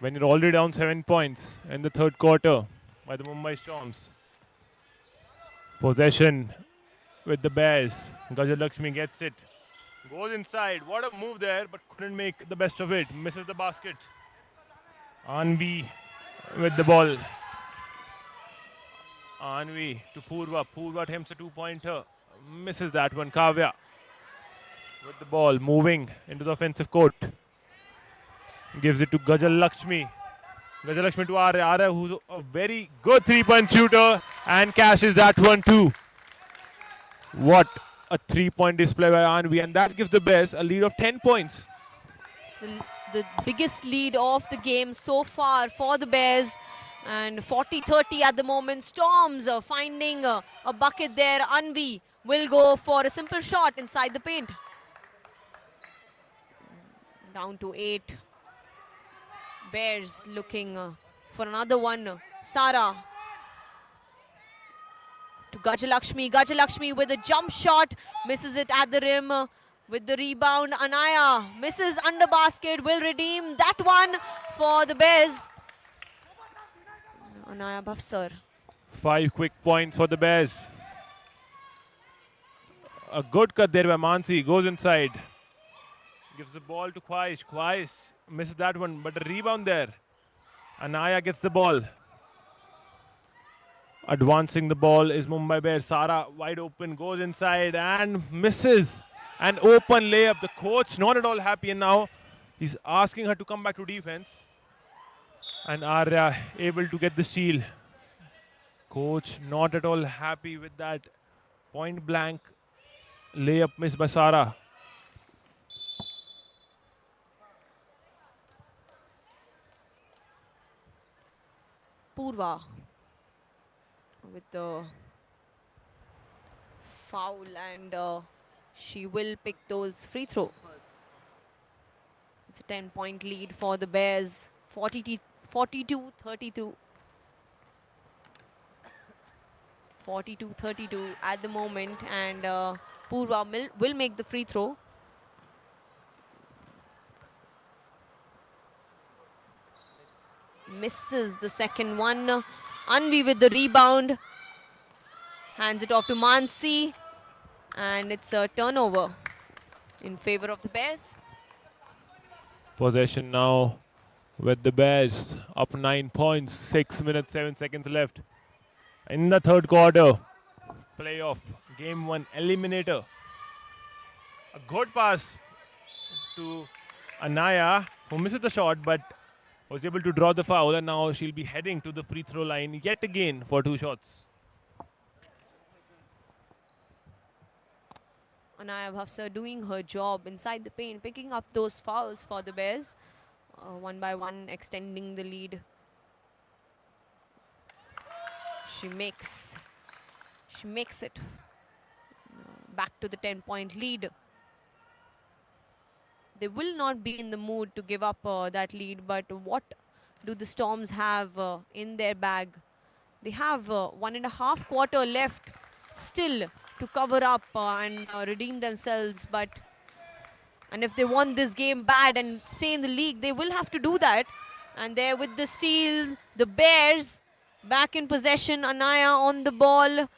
when you're already down 7 points in the third quarter by the Mumbai Storms. Possession with the Bears. Gajalakshmi gets it. Goes inside. What a move there, but couldn't make the best of it. Misses the basket. Anvi with the ball. Anvi to Purva. Purva attempts a 2-pointer. Misses that one. Kavya with the ball, moving into the offensive court. Gives it to Gajalakshmi. Gajalakshmi to Arya. Arya, who's a very good 3-point shooter, and cashes that one too. What a 3-point display by Anvi, and that gives the Bears a lead of 10 points. The biggest lead of the game so far for the Bears, and 40-30 at the moment. Storms finding a bucket there. Anvi will go for a simple shot inside the paint. Down to 8. Bears looking for another one. Sara to Gajalakshmi. Gajalakshmi with a jump shot, misses it at the rim. With the rebound, Anaya misses under basket, will redeem that one for the Bears. Anaya Bhavsar. 5 quick points for the Bears. A good cut there by Mansi. Goes inside. Gives the ball to Khwaish. Khwaish misses that one, but a rebound there. Anaya gets the ball. Advancing the ball is Mumbai Bears. Sara wide open, goes inside and misses. An open layup. The coach not at all happy, and now he's asking her to come back to defense. And Arya able to get the steal. Coach not at all happy with that point blank layup miss by Sara. Purva with the foul, and she will pick those free throw. It's a 10-point lead for the Bears, 42-32. 42-32 at the moment, and Purva will make the free throw. Misses the second one. Anvi with the rebound. Hands it off to Mansi. And it's a turnover in favor of the Bears. Possession now with the Bears. Up 9 points. 6 minutes, 7 seconds left. In the third quarter. Playoff. Game 1 eliminator. A good pass to Anaya, who misses the shot but was able to draw the foul, and now she'll be heading to the free throw line yet again for 2 shots. Anaya Bhavsar doing her job inside the paint, picking up those fouls for the Bears. One by one, extending the lead. She makes it back to the 10-point lead. They will not be in the mood to give up that lead, but what do the Storms have in their bag? They have 1.5 quarter left still to cover up and redeem themselves. And if they want this game bad and stay in the league, they will have to do that. And there with the steal, the Bears back in possession. Anaya on the ball.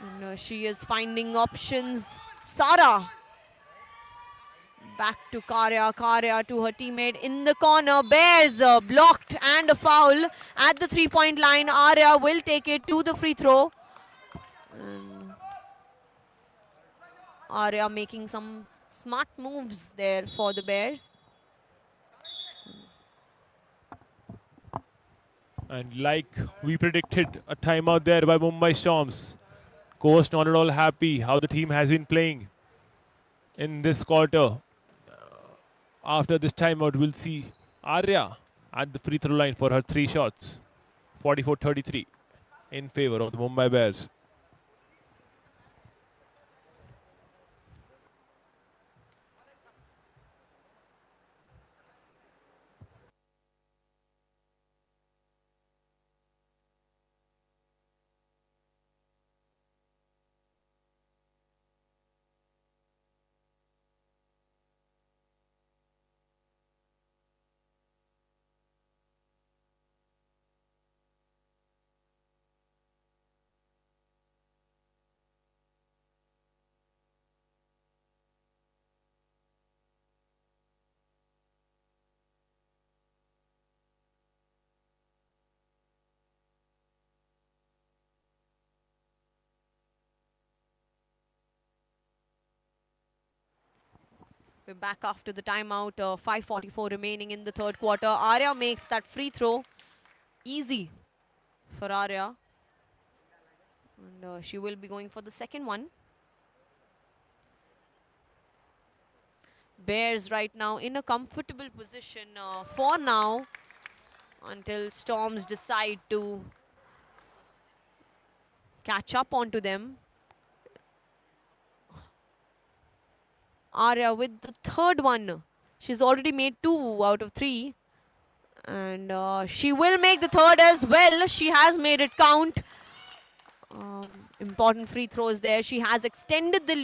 And she is finding options. Sara. Back to Karya. Karya to her teammate in the corner. Bears blocked and a foul at the 3-point line. Arya will take it to the free throw. And Arya making some smart moves there for the Bears. And like we predicted, a timeout there by Mumbai Storms. Coach not at all happy how the team has been playing in this quarter. After this timeout, we'll see Arya at the free throw line for her 3 shots. 44-33 in favor of the Mumbai Bears. We're back after the timeout. 5:44 remaining in the third quarter. Arya makes that free throw easy for Arya. And she will be going for the second one. Bears right now in a comfortable position for now until Storms decide to catch up onto them. Arya with the third one. She's already made 2 out of 3. And she will make the third as well. She has made it count. Important free throws there. She has extended the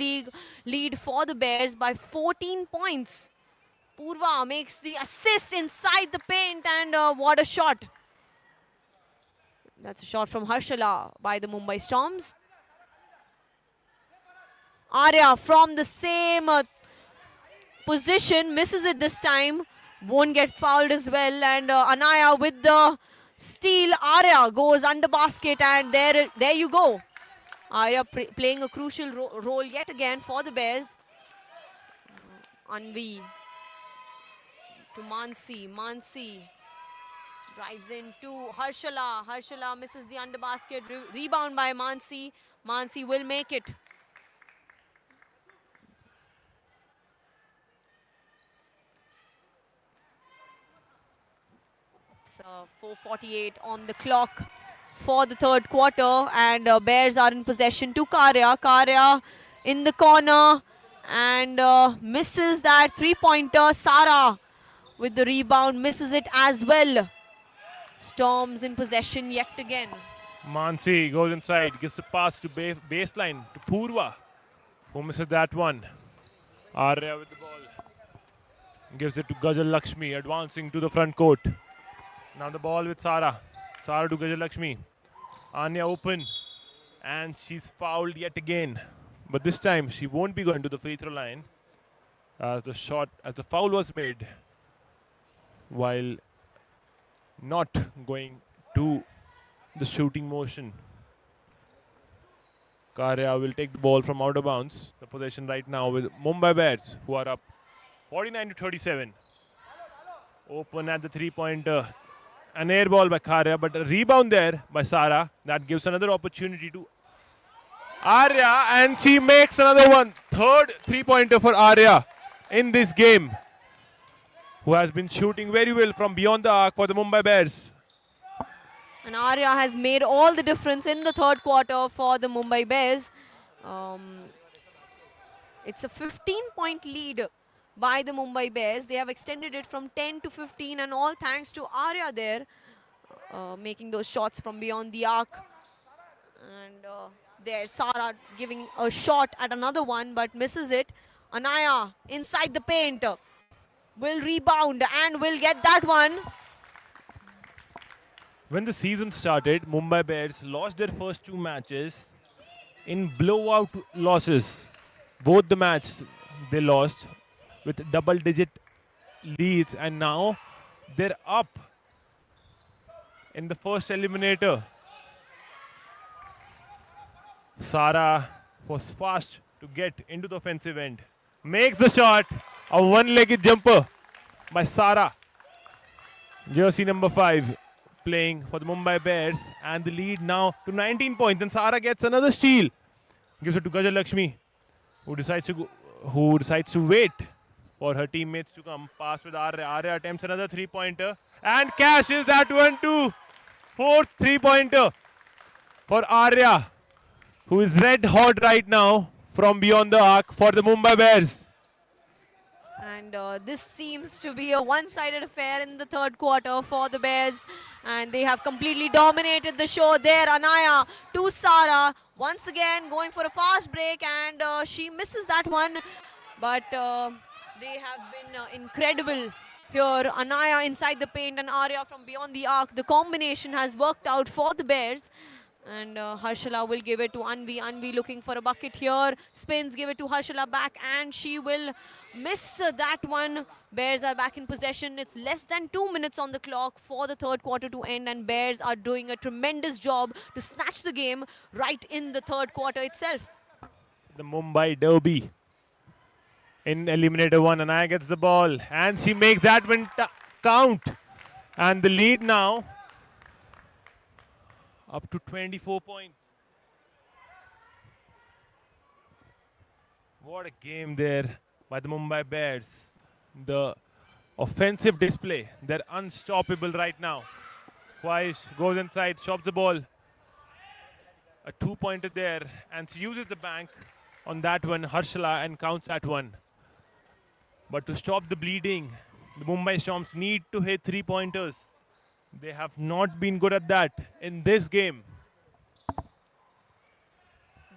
lead for the Bears by 14 points. Purva makes the assist inside the paint, and what a shot. That's a shot from Harshala by the Mumbai Storms. Arya from the same position, misses it this time, won't get fouled as well, and Anaya with the steal. Arya goes under basket, and there you go. Arya playing a crucial role yet again for the Bears. Anvi to Mansi. Mansi drives into Harshala. Harshala misses the under basket. Rebound by Mansi. Mansi will make it. It's 4:48 on the clock for the third quarter, and Bears are in possession to Karya. Karya in the corner and misses that three-pointer. Sara with the rebound misses it as well. Storms in possession yet again. Mansi goes inside, gives a pass to baseline to Purva, who misses that one. Arya with the ball. Gives it to Gajal Lakshmi, advancing to the front court. Now the ball with Sara. Sara to Gajal Lakshmi. Anya open. And she's fouled yet again. But this time she won't be going to the free throw line. As the foul was made while not going to the shooting motion. Karya will take the ball from out of bounds. The possession right now with Mumbai Bears, who are up 49-37. Open at the three-pointer. An air ball by Karya, but a rebound there by Sara. That gives another opportunity to Arya, and she makes another one. Third three-pointer for Arya in this game, who has been shooting very well from beyond the arc for the Mumbai Bears. And Arya has made all the difference in the third quarter for the Mumbai Bears. It's a 15-point lead by the Mumbai Bears. They have extended it from 10 to 15, and all thanks to Arya there, making those shots from beyond the arc. And there's Sara giving a shot at another one, but misses it. Anaya inside the paint will rebound and will get that one. When the season started, Mumbai Bears lost their first two matches in blowout losses. Both the matches they lost with double-digit leads, and now they're up in the first eliminator. Sara was fast to get into the offensive end. Makes the shot, a one-legged jumper by Sara. Jersey number 5 playing for the Mumbai Bears, and the lead now to 19 points. And Sara gets another steal. Gives it to Gajal Lakshmi, who decides to wait for her teammates to come. Pass with Arya. Arya attempts another three-pointer and cashes that one too. Fourth three-pointer for Arya, who is red hot right now from beyond the arc for the Mumbai Bears. And this seems to be a one-sided affair in the third quarter for the Bears. And they have completely dominated the show there. Anaya to Sara. Once again going for a fast break, and she misses that one. But they have been incredible here. Anaya inside the paint and Arya from beyond the arc. The combination has worked out for the Bears. And Harshala will give it to Anvi. Anvi looking for a bucket here. Spins, give it to Harshala back, and she will miss that one. Bears are back in possession. It's less than 2 minutes on the clock for the third quarter to end, and Bears are doing a tremendous job to snatch the game right in the third quarter itself. The Mumbai Derby in Eliminator 1. Anaya gets the ball, and she makes that one count. And the lead now up to 24 points. What a game there by the Mumbai Bears. The offensive display, they're unstoppable right now. Khwahish goes inside, chops the ball. A two-pointer there, and she uses the bank on that one, Harshala, and counts that one. But to stop the bleeding, the Mumbai Storms need to hit three-pointers. They have not been good at that in this game.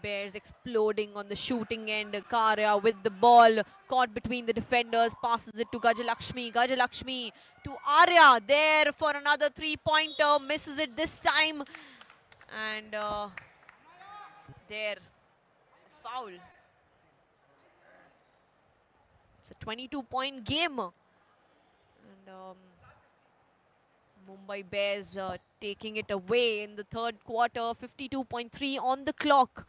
Bears exploding on the shooting end. Karya with the ball caught between the defenders, passes it to Gajalakshmi. Gajalakshmi to Arya there for another three-pointer, misses it this time. And there, foul. It's a 22-point game. And Mumbai Bears taking it away in the third quarter. 52.3 on the clock.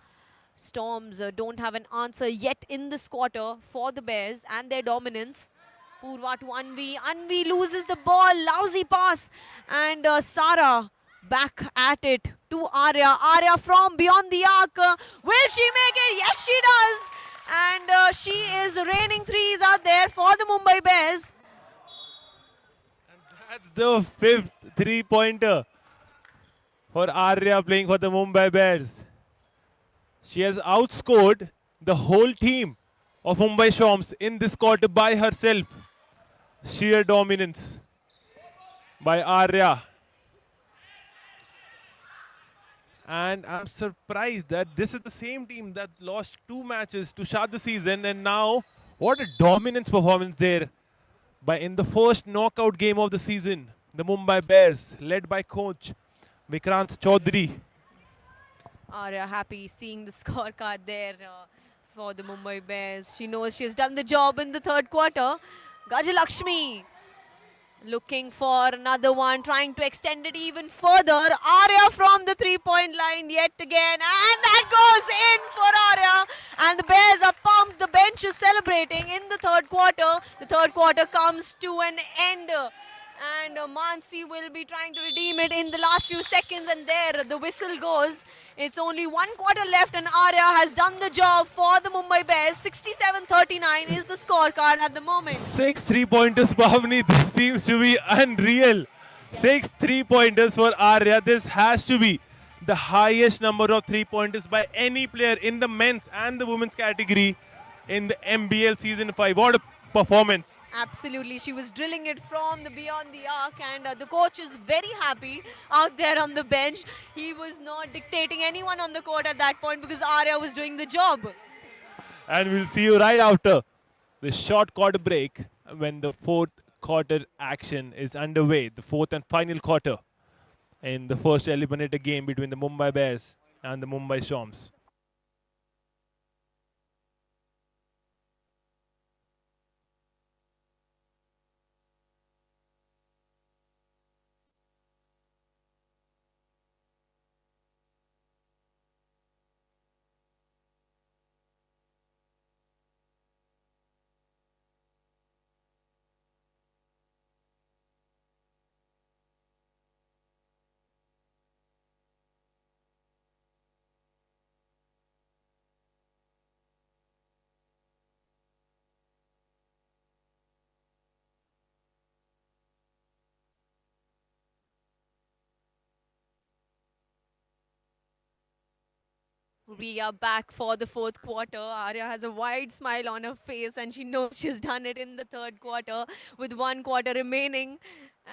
Storms don't have an answer yet in this quarter for the Bears and their dominance. Purva to Anvi. Anvi loses the ball. Lousy pass. And Sara back at it to Arya. Arya from beyond the arc. Will she make it? Yes, she does. And she is raining threes out there for the Mumbai Bears. That's the fifth three-pointer for Arya playing for the Mumbai Bears. She has outscored the whole team of Mumbai Storms in this quarter by herself. Sheer dominance by Arya. And I'm surprised that this is the same team that lost 2 matches to start the season, and now what a dominance performance there by in the first knockout game of the season. The Mumbai Bears, led by coach Vikrant Chaudhary. Arya happy seeing the scorecard there for the Mumbai Bears. She knows she has done the job in the third quarter. Gajalakshmi looking for another one, trying to extend it even further. Arya from the three-point line yet again, and that goes in for Arya. And the Bears are pumped. The bench is celebrating in the third quarter. The third quarter comes to an end. And Mansi will be trying to redeem it in the last few seconds, and there the whistle goes. It's only 1 quarter left and Arya has done the job for the Mumbai Bears. 67-39 is the scorecard at the moment. 6 3-pointers, Pavni. This seems to be unreal. 6 3-pointers for Arya. This has to be the highest number of 3-pointers by any player in the men's and the women's category in the MBL Season 5. What a performance. Absolutely, she was drilling it from the beyond the arc, and the coach is very happy out there on the bench. He was not dictating anyone on the court at that point because Arya was doing the job. And we'll see you right after the short quarter break when the fourth quarter action is underway. The fourth and final quarter in the first eliminator game between the Mumbai Bears and the Mumbai Storms. We are back for the fourth quarter. Arya has a wide smile on her face and she knows she's done it in the third quarter with 1 quarter remaining.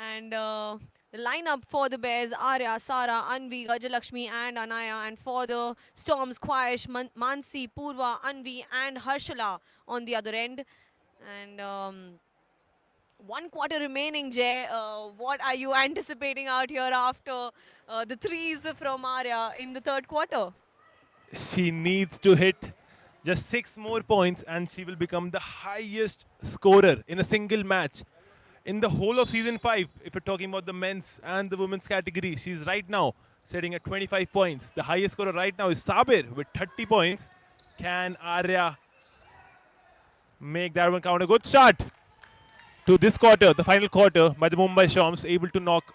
And the lineup for the Bears, Arya, Sara, Anvi, Gajalakshmi and Anaya. And for the Storms, Khwahish, Mansi, Purva, Anvi and Harshala on the other end. And 1 quarter remaining, Jay. What are you anticipating out here after the threes from Arya in the third quarter? She needs to hit just 6 more points and she will become the highest scorer in a single match in the whole of season 5. If you're talking about the men's and the women's category, she's right now sitting at 25 points. The highest scorer right now is Sabir with 30 points. Can Arya make that one count? A good start to this quarter, the final quarter, by the Mumbai Storms, able to knock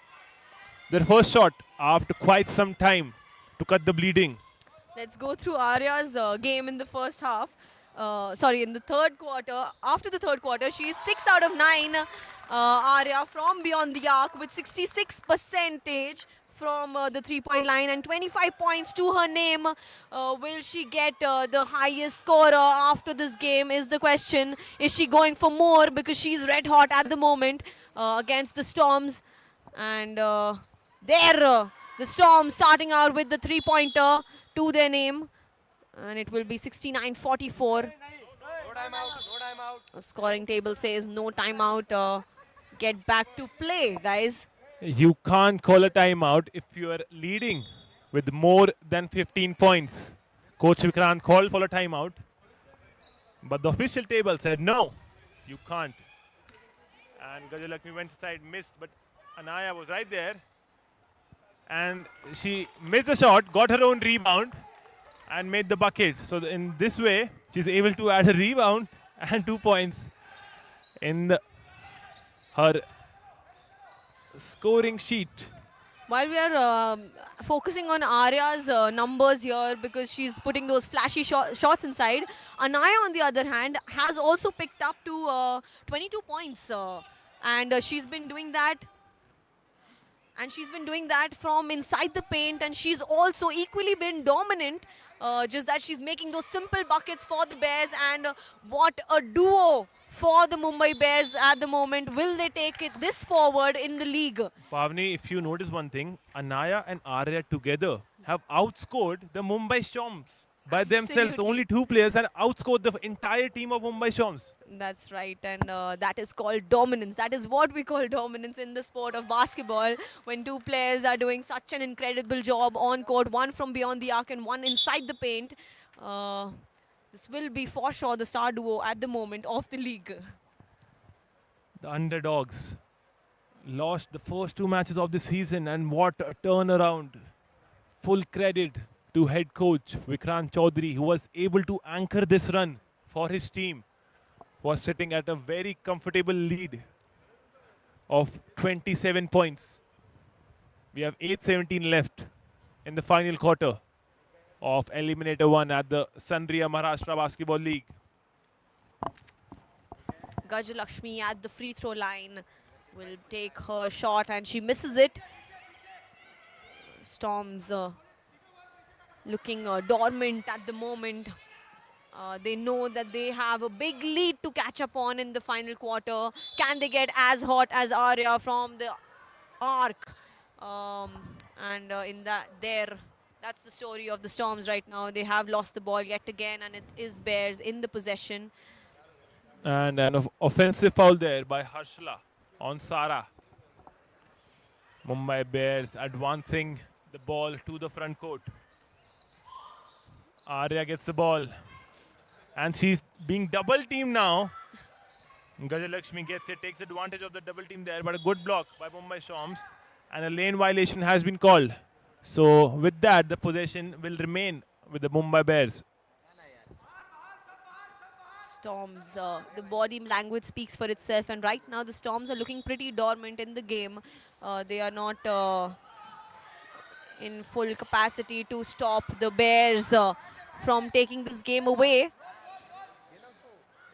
their first shot after quite some time to cut the bleeding. Let's go through Arya's game in the first half. In the third quarter. After the third quarter, she is 6 out of 9. Arya from beyond the arc with 66% from the three-point line and 25 points to her name. Will she get the highest scorer after this game is the question. Is she going for more because she's red hot at the moment against the Storms. And the Storms starting out with the three-pointer to their name, and it will be 69-44. Scoring table says no timeout. Get back to play, guys. You can't call a timeout if you are leading with more than 15 points. Coach Vikrant called for a timeout, but the official table said no, you can't. And Gajalakshmi went inside, missed, but Anaya was right there. and she missed the shot, got her own rebound, and made the bucket. So in this way, she's able to add a rebound and 2 points in her scoring sheet. While we are focusing on Arya's numbers here because she's putting those flashy shots inside, Anaya, on the other hand, has also picked up to 22 points. And she's been doing that. And she's been doing that from inside the paint, and she's also equally been dominant. Just that she's making those simple buckets for the Bears, and what a duo for the Mumbai Bears at the moment. Will they take it this forward in the league? Pavni, if you notice one thing, Anaya and Arya together have outscored the Mumbai Storms by themselves. Absolutely. Only 2 players have outscored the entire team of Mumbai Storms. That's right, and that is called dominance. That is what we call dominance in the sport of basketball, when 2 players are doing such an incredible job on court, one from beyond the arc and one inside the paint. This will be for sure the star duo at the moment of the league. The underdogs lost the first 2 matches of the season, and what a turnaround. Full credit to head coach Vikrant Chaudhary, who was able to anchor this run for his team. Was sitting at a very comfortable lead of 27 points. We have 8:17 left in the final quarter of Eliminator 1 at the Sanriya Maharashtra Basketball League. Gajalakshmi at the free throw line will take her shot, and she misses it. Storms looking dormant at the moment. They know that they have a big lead to catch up on in the final quarter. Can they get as hot as Arya from the arc? In that that's the story of the Storms right now. They have lost the ball yet again, and it is Bears in the possession. And an offensive foul there by Harshla on Sara. Mumbai Bears advancing the ball to the front court. Arya gets the ball, and she's being double teamed now. Gajalakshmi gets it, takes advantage of the double team there, but a good block by Mumbai Storms, and a lane violation has been called. So with that, the possession will remain with the Mumbai Bears. Storms, the body language speaks for itself, and right now the Storms are looking pretty dormant in the game. They are not in full capacity to stop the Bears from taking this game away.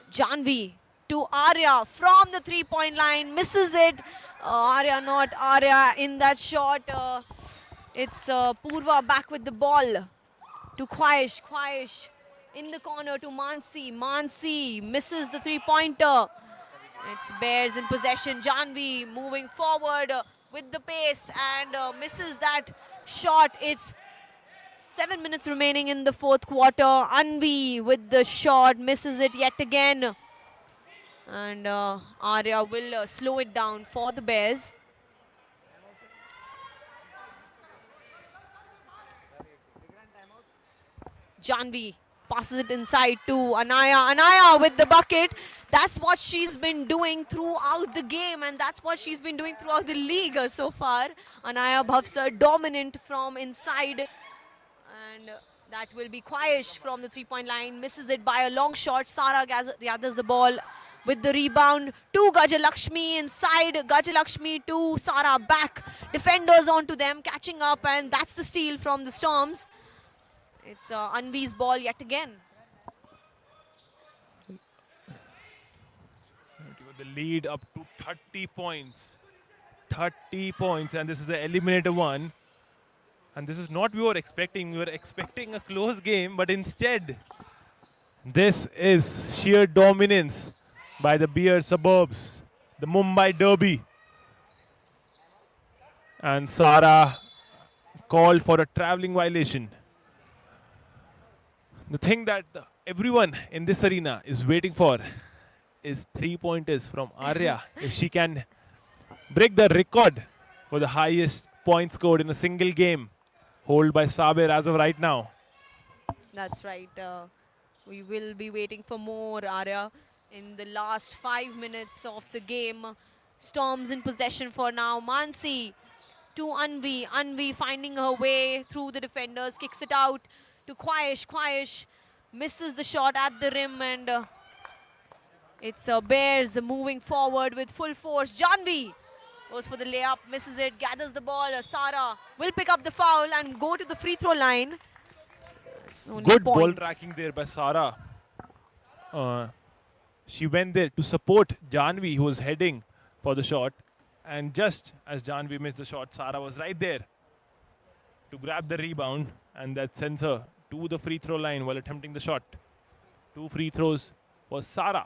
Janvi to Arya from the 3-point line, misses it. Arya, not Arya in that shot. It's Purva back with the ball to Khwahish. Khwahish in the corner to Mansi. Mansi misses the 3-pointer. It's Bears in possession. Janvi moving forward with the pace and misses that shot. It's 7 minutes remaining in the fourth quarter. Anvi with the shot, misses it yet again. And Arya will slow it down for the Bears. Janvi passes it inside to Anaya. Anaya with the bucket. That's what she's been doing throughout the game, and that's what she's been doing throughout the league so far. Anaya Bhavsar dominant from inside. And that will be Khwahish from the 3-point line. Misses it by a long shot. Sara gathers the ball with the rebound to Gajalakshmi inside. Gajalakshmi to Sara back. Defenders onto them, catching up, and that's the steal from the Storms. It's Anvi's ball yet again. The lead up to 30 points. 30 points, and this is the Eliminator 1. And this is not we were expecting. We were expecting a close game, but instead, this is sheer dominance by the Beer Suburbs, the Mumbai Derby. And Sara called for a traveling violation. The thing that everyone in this arena is waiting for is 3-pointers from Arya. If she can break the record for the highest points scored in a single game, hold by Saber as of right now. That's right. We will be waiting for more, Arya. In the last 5 minutes of the game, Storms in possession for now. Mansi to Anvi. Anvi finding her way through the defenders, kicks it out to Khwahish. Khwahish misses the shot at the rim, and it's Bears moving forward with full force. Janvi goes for the layup, misses it, gathers the ball. Sara will pick up the foul and go to the free throw line. Only Good ball points. tracking there by Sara. She went there to support Janvi, who was heading for the shot. And just as Janvi missed the shot, Sara was right there to grab the rebound. And that sends her to the free throw line while attempting the shot. 2 free throws for Sara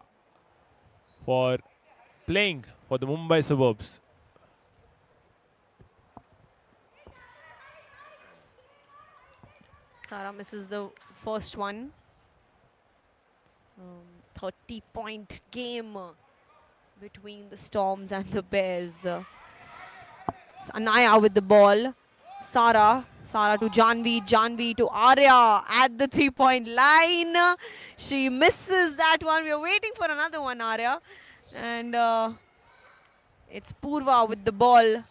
for playing for the Mumbai Suburbs. Sara misses the first one. 30-point game between the Storms and the Bears. It's Anaya with the ball. Sara to Janvi, Janvi to Arya at the 3-point line. She misses that one. We are waiting for another one, Arya. And it's Purva with the ball.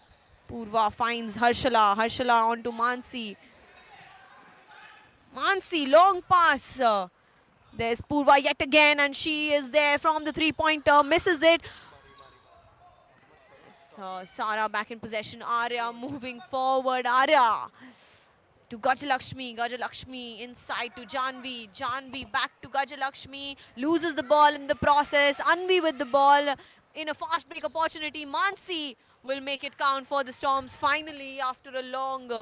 Purva finds Harshala. Harshala on to Mansi. Mansi, long pass. There's Purva yet again, and she is there from the 3-pointer, misses it. It's Sara back in possession. Arya moving forward. Arya to Gajalakshmi. Gajalakshmi inside to Janvi. Janvi back to Gajalakshmi. Loses the ball in the process. Anvi with the ball in a fast break opportunity. Mansi will make it count for the Storms finally after a long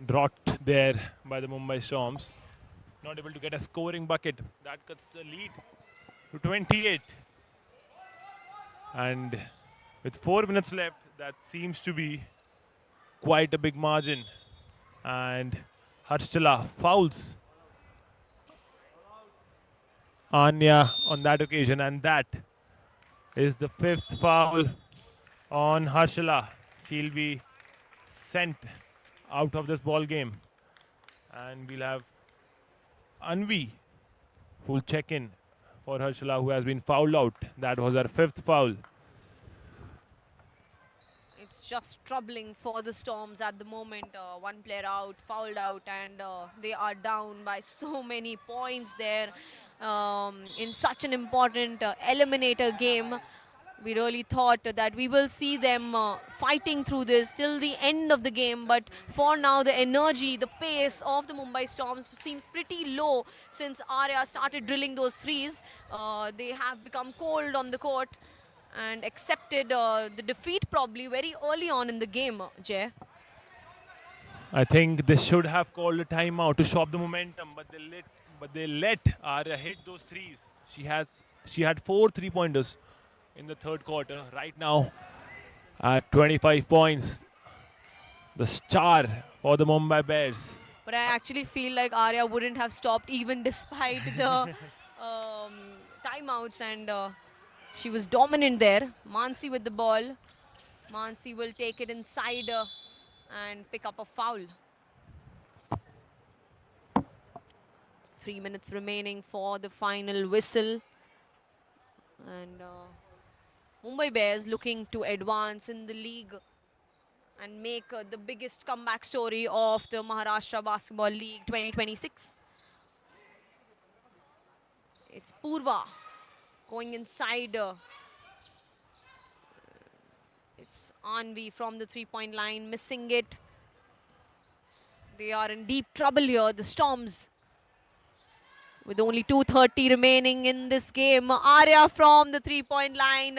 Drought there by the Mumbai Storms. Not able to get a scoring bucket. That cuts the lead to 28. And with 4 minutes left, that seems to be quite a big margin. And Harshala fouls Anya on that occasion, and that is the 5th foul on Harshala. She'll be sent out of this ball game, and we'll have Anvi who will check in for Harshala, who has been fouled out. That was her 5th foul. It's just troubling for the Storms at the moment. One player out, fouled out, and they are down by so many points there in such an important eliminator game. We really thought that we will see them fighting through this till the end of the game. But for now, the energy, the pace of the Mumbai Storms seems pretty low since Arya started drilling those threes. They have become cold on the court and accepted the defeat probably very early on in the game, Jay. I think they should have called a timeout to stop the momentum, but they let Arya hit those threes. She had 4 3-pointers in the 3rd quarter. Right now at 25 points, the star for the Mumbai Bears. But I actually feel like Arya wouldn't have stopped even despite the timeouts, and she was dominant there. Mansi with the ball. Mansi will take it inside and pick up a foul. It's 3 minutes remaining for the final whistle. And Mumbai Bears looking to advance in the league and make the biggest comeback story of the Maharashtra Basketball League 2026. It's Purva going inside. It's Anvi from the 3-point line, missing it. They are in deep trouble here, the Storms. With only 2:30 remaining in this game, Arya from the 3-point line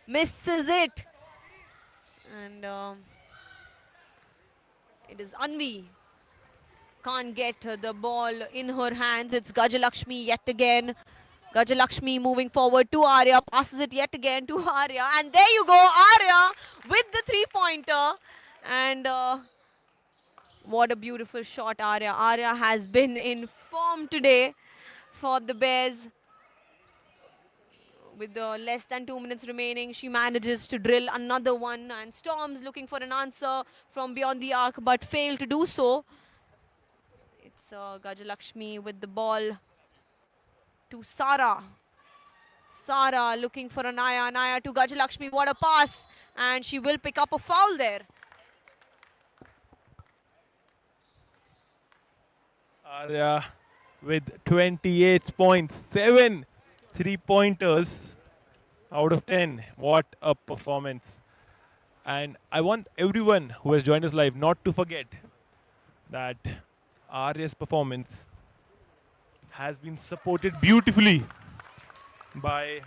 misses it. And it is Anvi. Can't get the ball in her hands. It's Gajalakshmi yet again. Gajalakshmi moving forward to Arya, passes it yet again to Arya. And there you go, Arya with the 3-pointer. And what a beautiful shot, Arya. Arya has been in form today for the Bears. With less than 2 minutes remaining, she manages to drill another one, and Storms looking for an answer from beyond the arc but fail to do so. It's Gajalakshmi with the ball to Sara. Sara looking for Anaya. Anaya to Gajalakshmi. What a pass, and she will pick up a foul there. Arya with 28 points, 7 3-pointers out of 10. What a performance. And I want everyone who has joined us live not to forget that Arya's performance has been supported beautifully by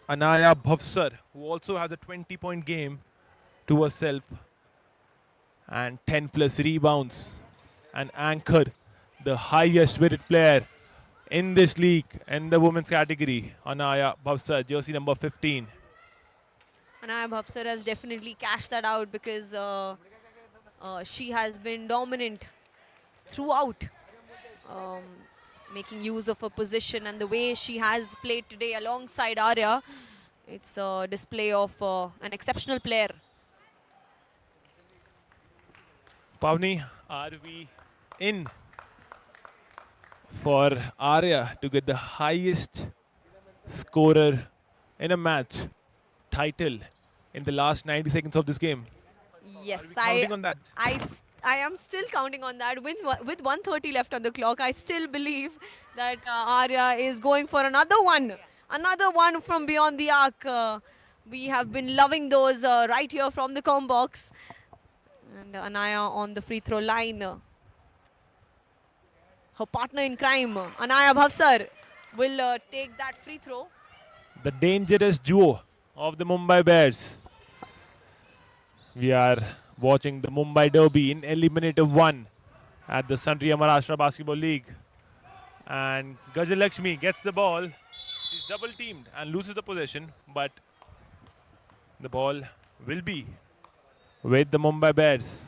Anaya Bhavsar, who also has a 20-point game to herself and 10 plus rebounds, and Anchor, the highest rated player in this league in the women's category, Anaya Bhavsar, jersey number 15. Anaya Bhavsar has definitely cashed that out because she has been dominant throughout, making use of her position, and the way she has played today alongside Arya, it's a display of an exceptional player. Pavni, are we in for Arya to get the highest scorer in a match title in the last 90 seconds of this game? Yes, Counting on that. I am still counting on that. With 1:30 left on the clock, I still believe that Arya is going for another one from beyond the arc. We have been loving those right here from the com box. And Anaya on the free throw line. Her partner in crime, Anaya Bhavsar, will take that free throw. The dangerous duo of the Mumbai Bears. We are watching the Mumbai Derby in Eliminator 1 at the Sundria Maharashtra Basketball League. And Gajalakshmi gets the ball. She's double teamed and loses the possession, but the ball will be with the Mumbai Bears.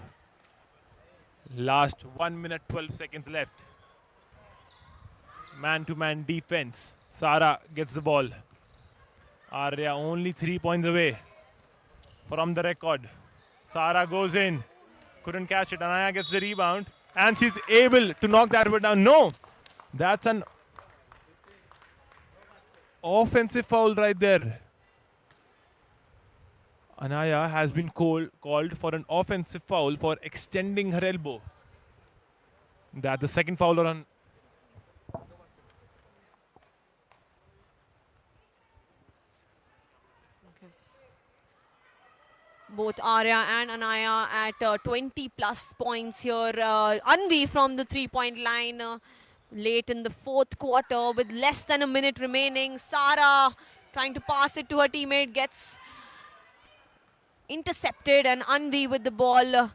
Last 1 minute 12 seconds left. Man-to-man defense. Sara gets the ball. Arya only 3 points away from the record. Sara goes in. Couldn't catch it. Anaya gets the rebound. And she's able to knock that one down. No! That's an offensive foul right there. Anaya has been called for an offensive foul for extending her elbow. That's the second foul on. Both Arya and Anaya at 20 plus points here. Anvi from the 3-point line late in the fourth quarter with less than a minute remaining. Sara trying to pass it to her teammate, gets intercepted, and Anvi with the ball.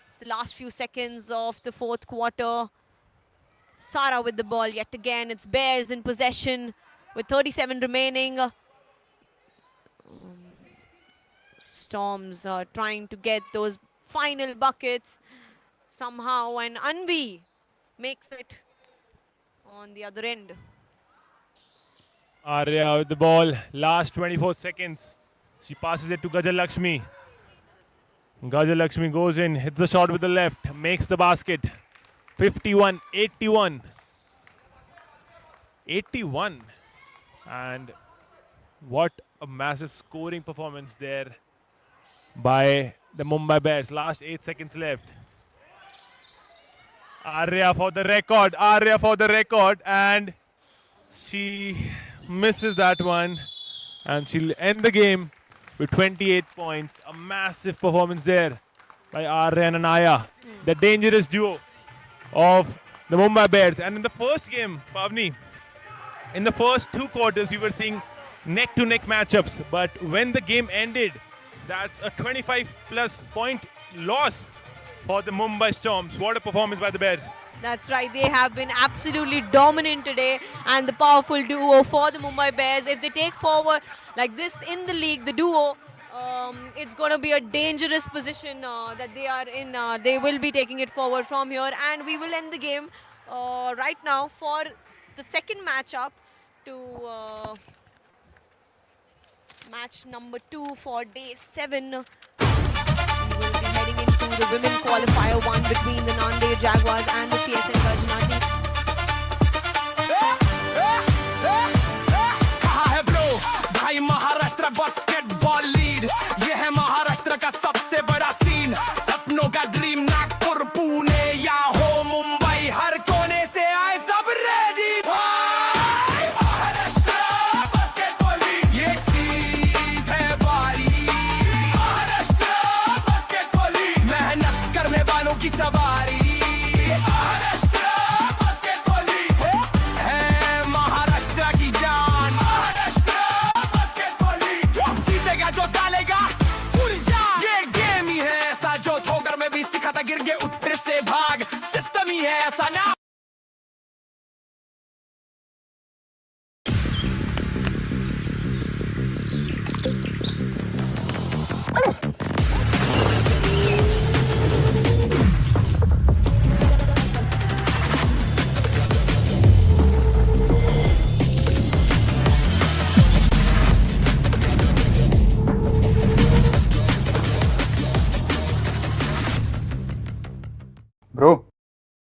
It's the last few seconds of the fourth quarter. Sara with the ball yet again. It's Bears in possession with 37 remaining. Storms trying to get those final buckets somehow, and Anvi makes it on the other end. Arya with the ball. Last 24 seconds. She passes it to Gajalakshmi. Gajalakshmi goes in, hits the shot with the left, makes the basket. 51-81. 81. And what a massive scoring performance there by the Mumbai Bears. Last 8 seconds left. Arya for the record. Arya for the record. And she misses that one. And she'll end the game with 28 points. A massive performance there by Arya and Anaya. The dangerous duo of the Mumbai Bears. And in the first game, Pavni, in the first 2 quarters, we were seeing neck-to-neck matchups. But when the game ended, that's a 25-plus point loss for the Mumbai Storms. What a performance by the Bears. That's right. They have been absolutely dominant today, and the powerful duo for the Mumbai Bears. If they take forward like this in the league, the duo, it's going to be a dangerous position that they are in. They will be taking it forward from here, and we will end the game right now for the second matchup to match number 2 for day 7. We will be heading into the women qualifier 1 between the Nanded Jaguars and the CSN Garjanati. कहा है bro भाई Maharashtra basketball lead ये है महाराष्ट्र का सबसे बड़ा scene सपनों का ड्रीम नागपुर पुणे या हो Mumbai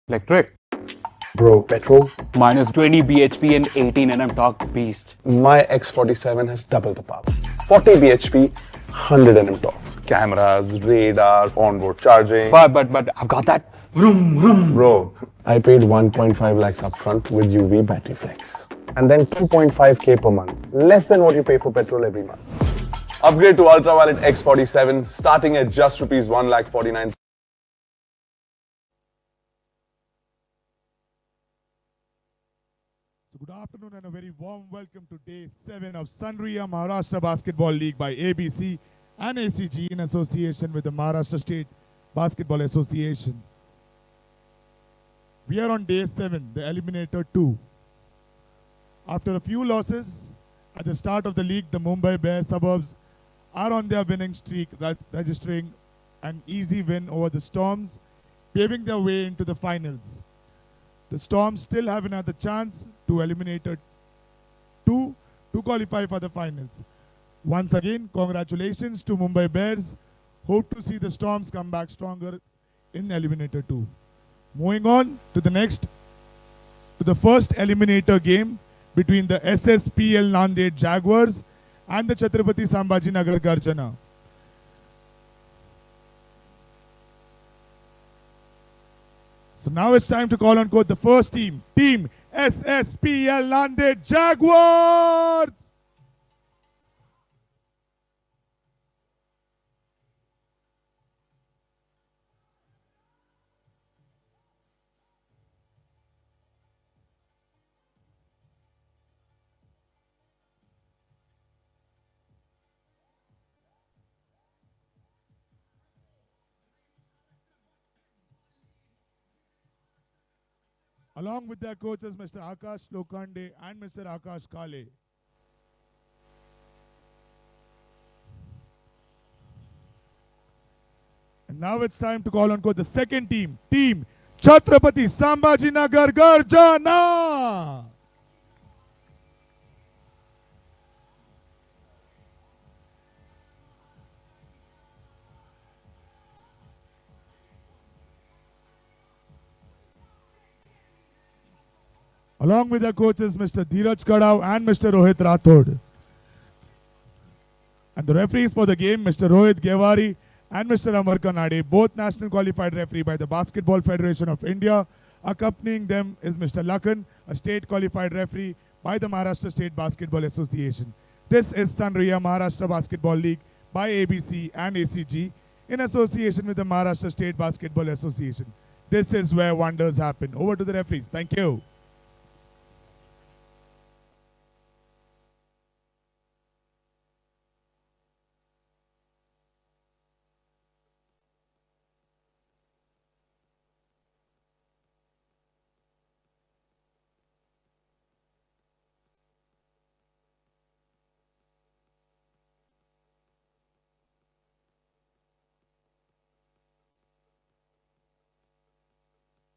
Electric. Bro, petrol? Minus 20 bhp and 18 nm torque beast. My X47 has double the power. 40 bhp, 100 nm torque. Cameras, radar, onboard charging. But I've got that. Bro, I paid 1.5 lakhs upfront with UV battery flex. And then 2.5k per month. Less than what you pay for petrol every month. Upgrade to Ultraviolet X47 starting at just rupees 1,49,000. So good afternoon and a very warm welcome to day 7 of Sunriya Maharashtra Basketball League by ABC and ACG in association with the Maharashtra State Basketball Association. We are on day 7, the Eliminator 2. After a few losses at the start of the league, the Mumbai Bears suburbs are on their winning streak, registering an easy win over the Storms, paving their way into the finals. The Storms still have another chance to Eliminator 2 to qualify for the finals. Once again, congratulations to Mumbai Bears. Hope to see the Storms come back stronger in Eliminator 2. Moving on to the first Eliminator game between the SSPL Nanded Jaguars and the Chhatrapati Sambhaji Nagar Garjana. So now it's time to call on court the first team, Team SSPL Nanded Jaguars! Along with their coaches Mr. Akash Lokande and Mr. Akash Kale. And now it's time to call on court the second team, Team Chhatrapati Sambhaji Nagar Garjana! Along with their coaches Mr. Dheeraj Kadav and Mr. Rohit Rathod. And the referees for the game, Mr. Rohit Gewari and Mr. Amar Kanade, both national qualified referee by the Basketball Federation of India. Accompanying them is Mr. Lakan, a state qualified referee by the Maharashtra State Basketball Association. This is Sunriya Maharashtra Basketball League by ABC and ACG in association with the Maharashtra State Basketball Association. This is where wonders happen. Over to the referees. Thank you.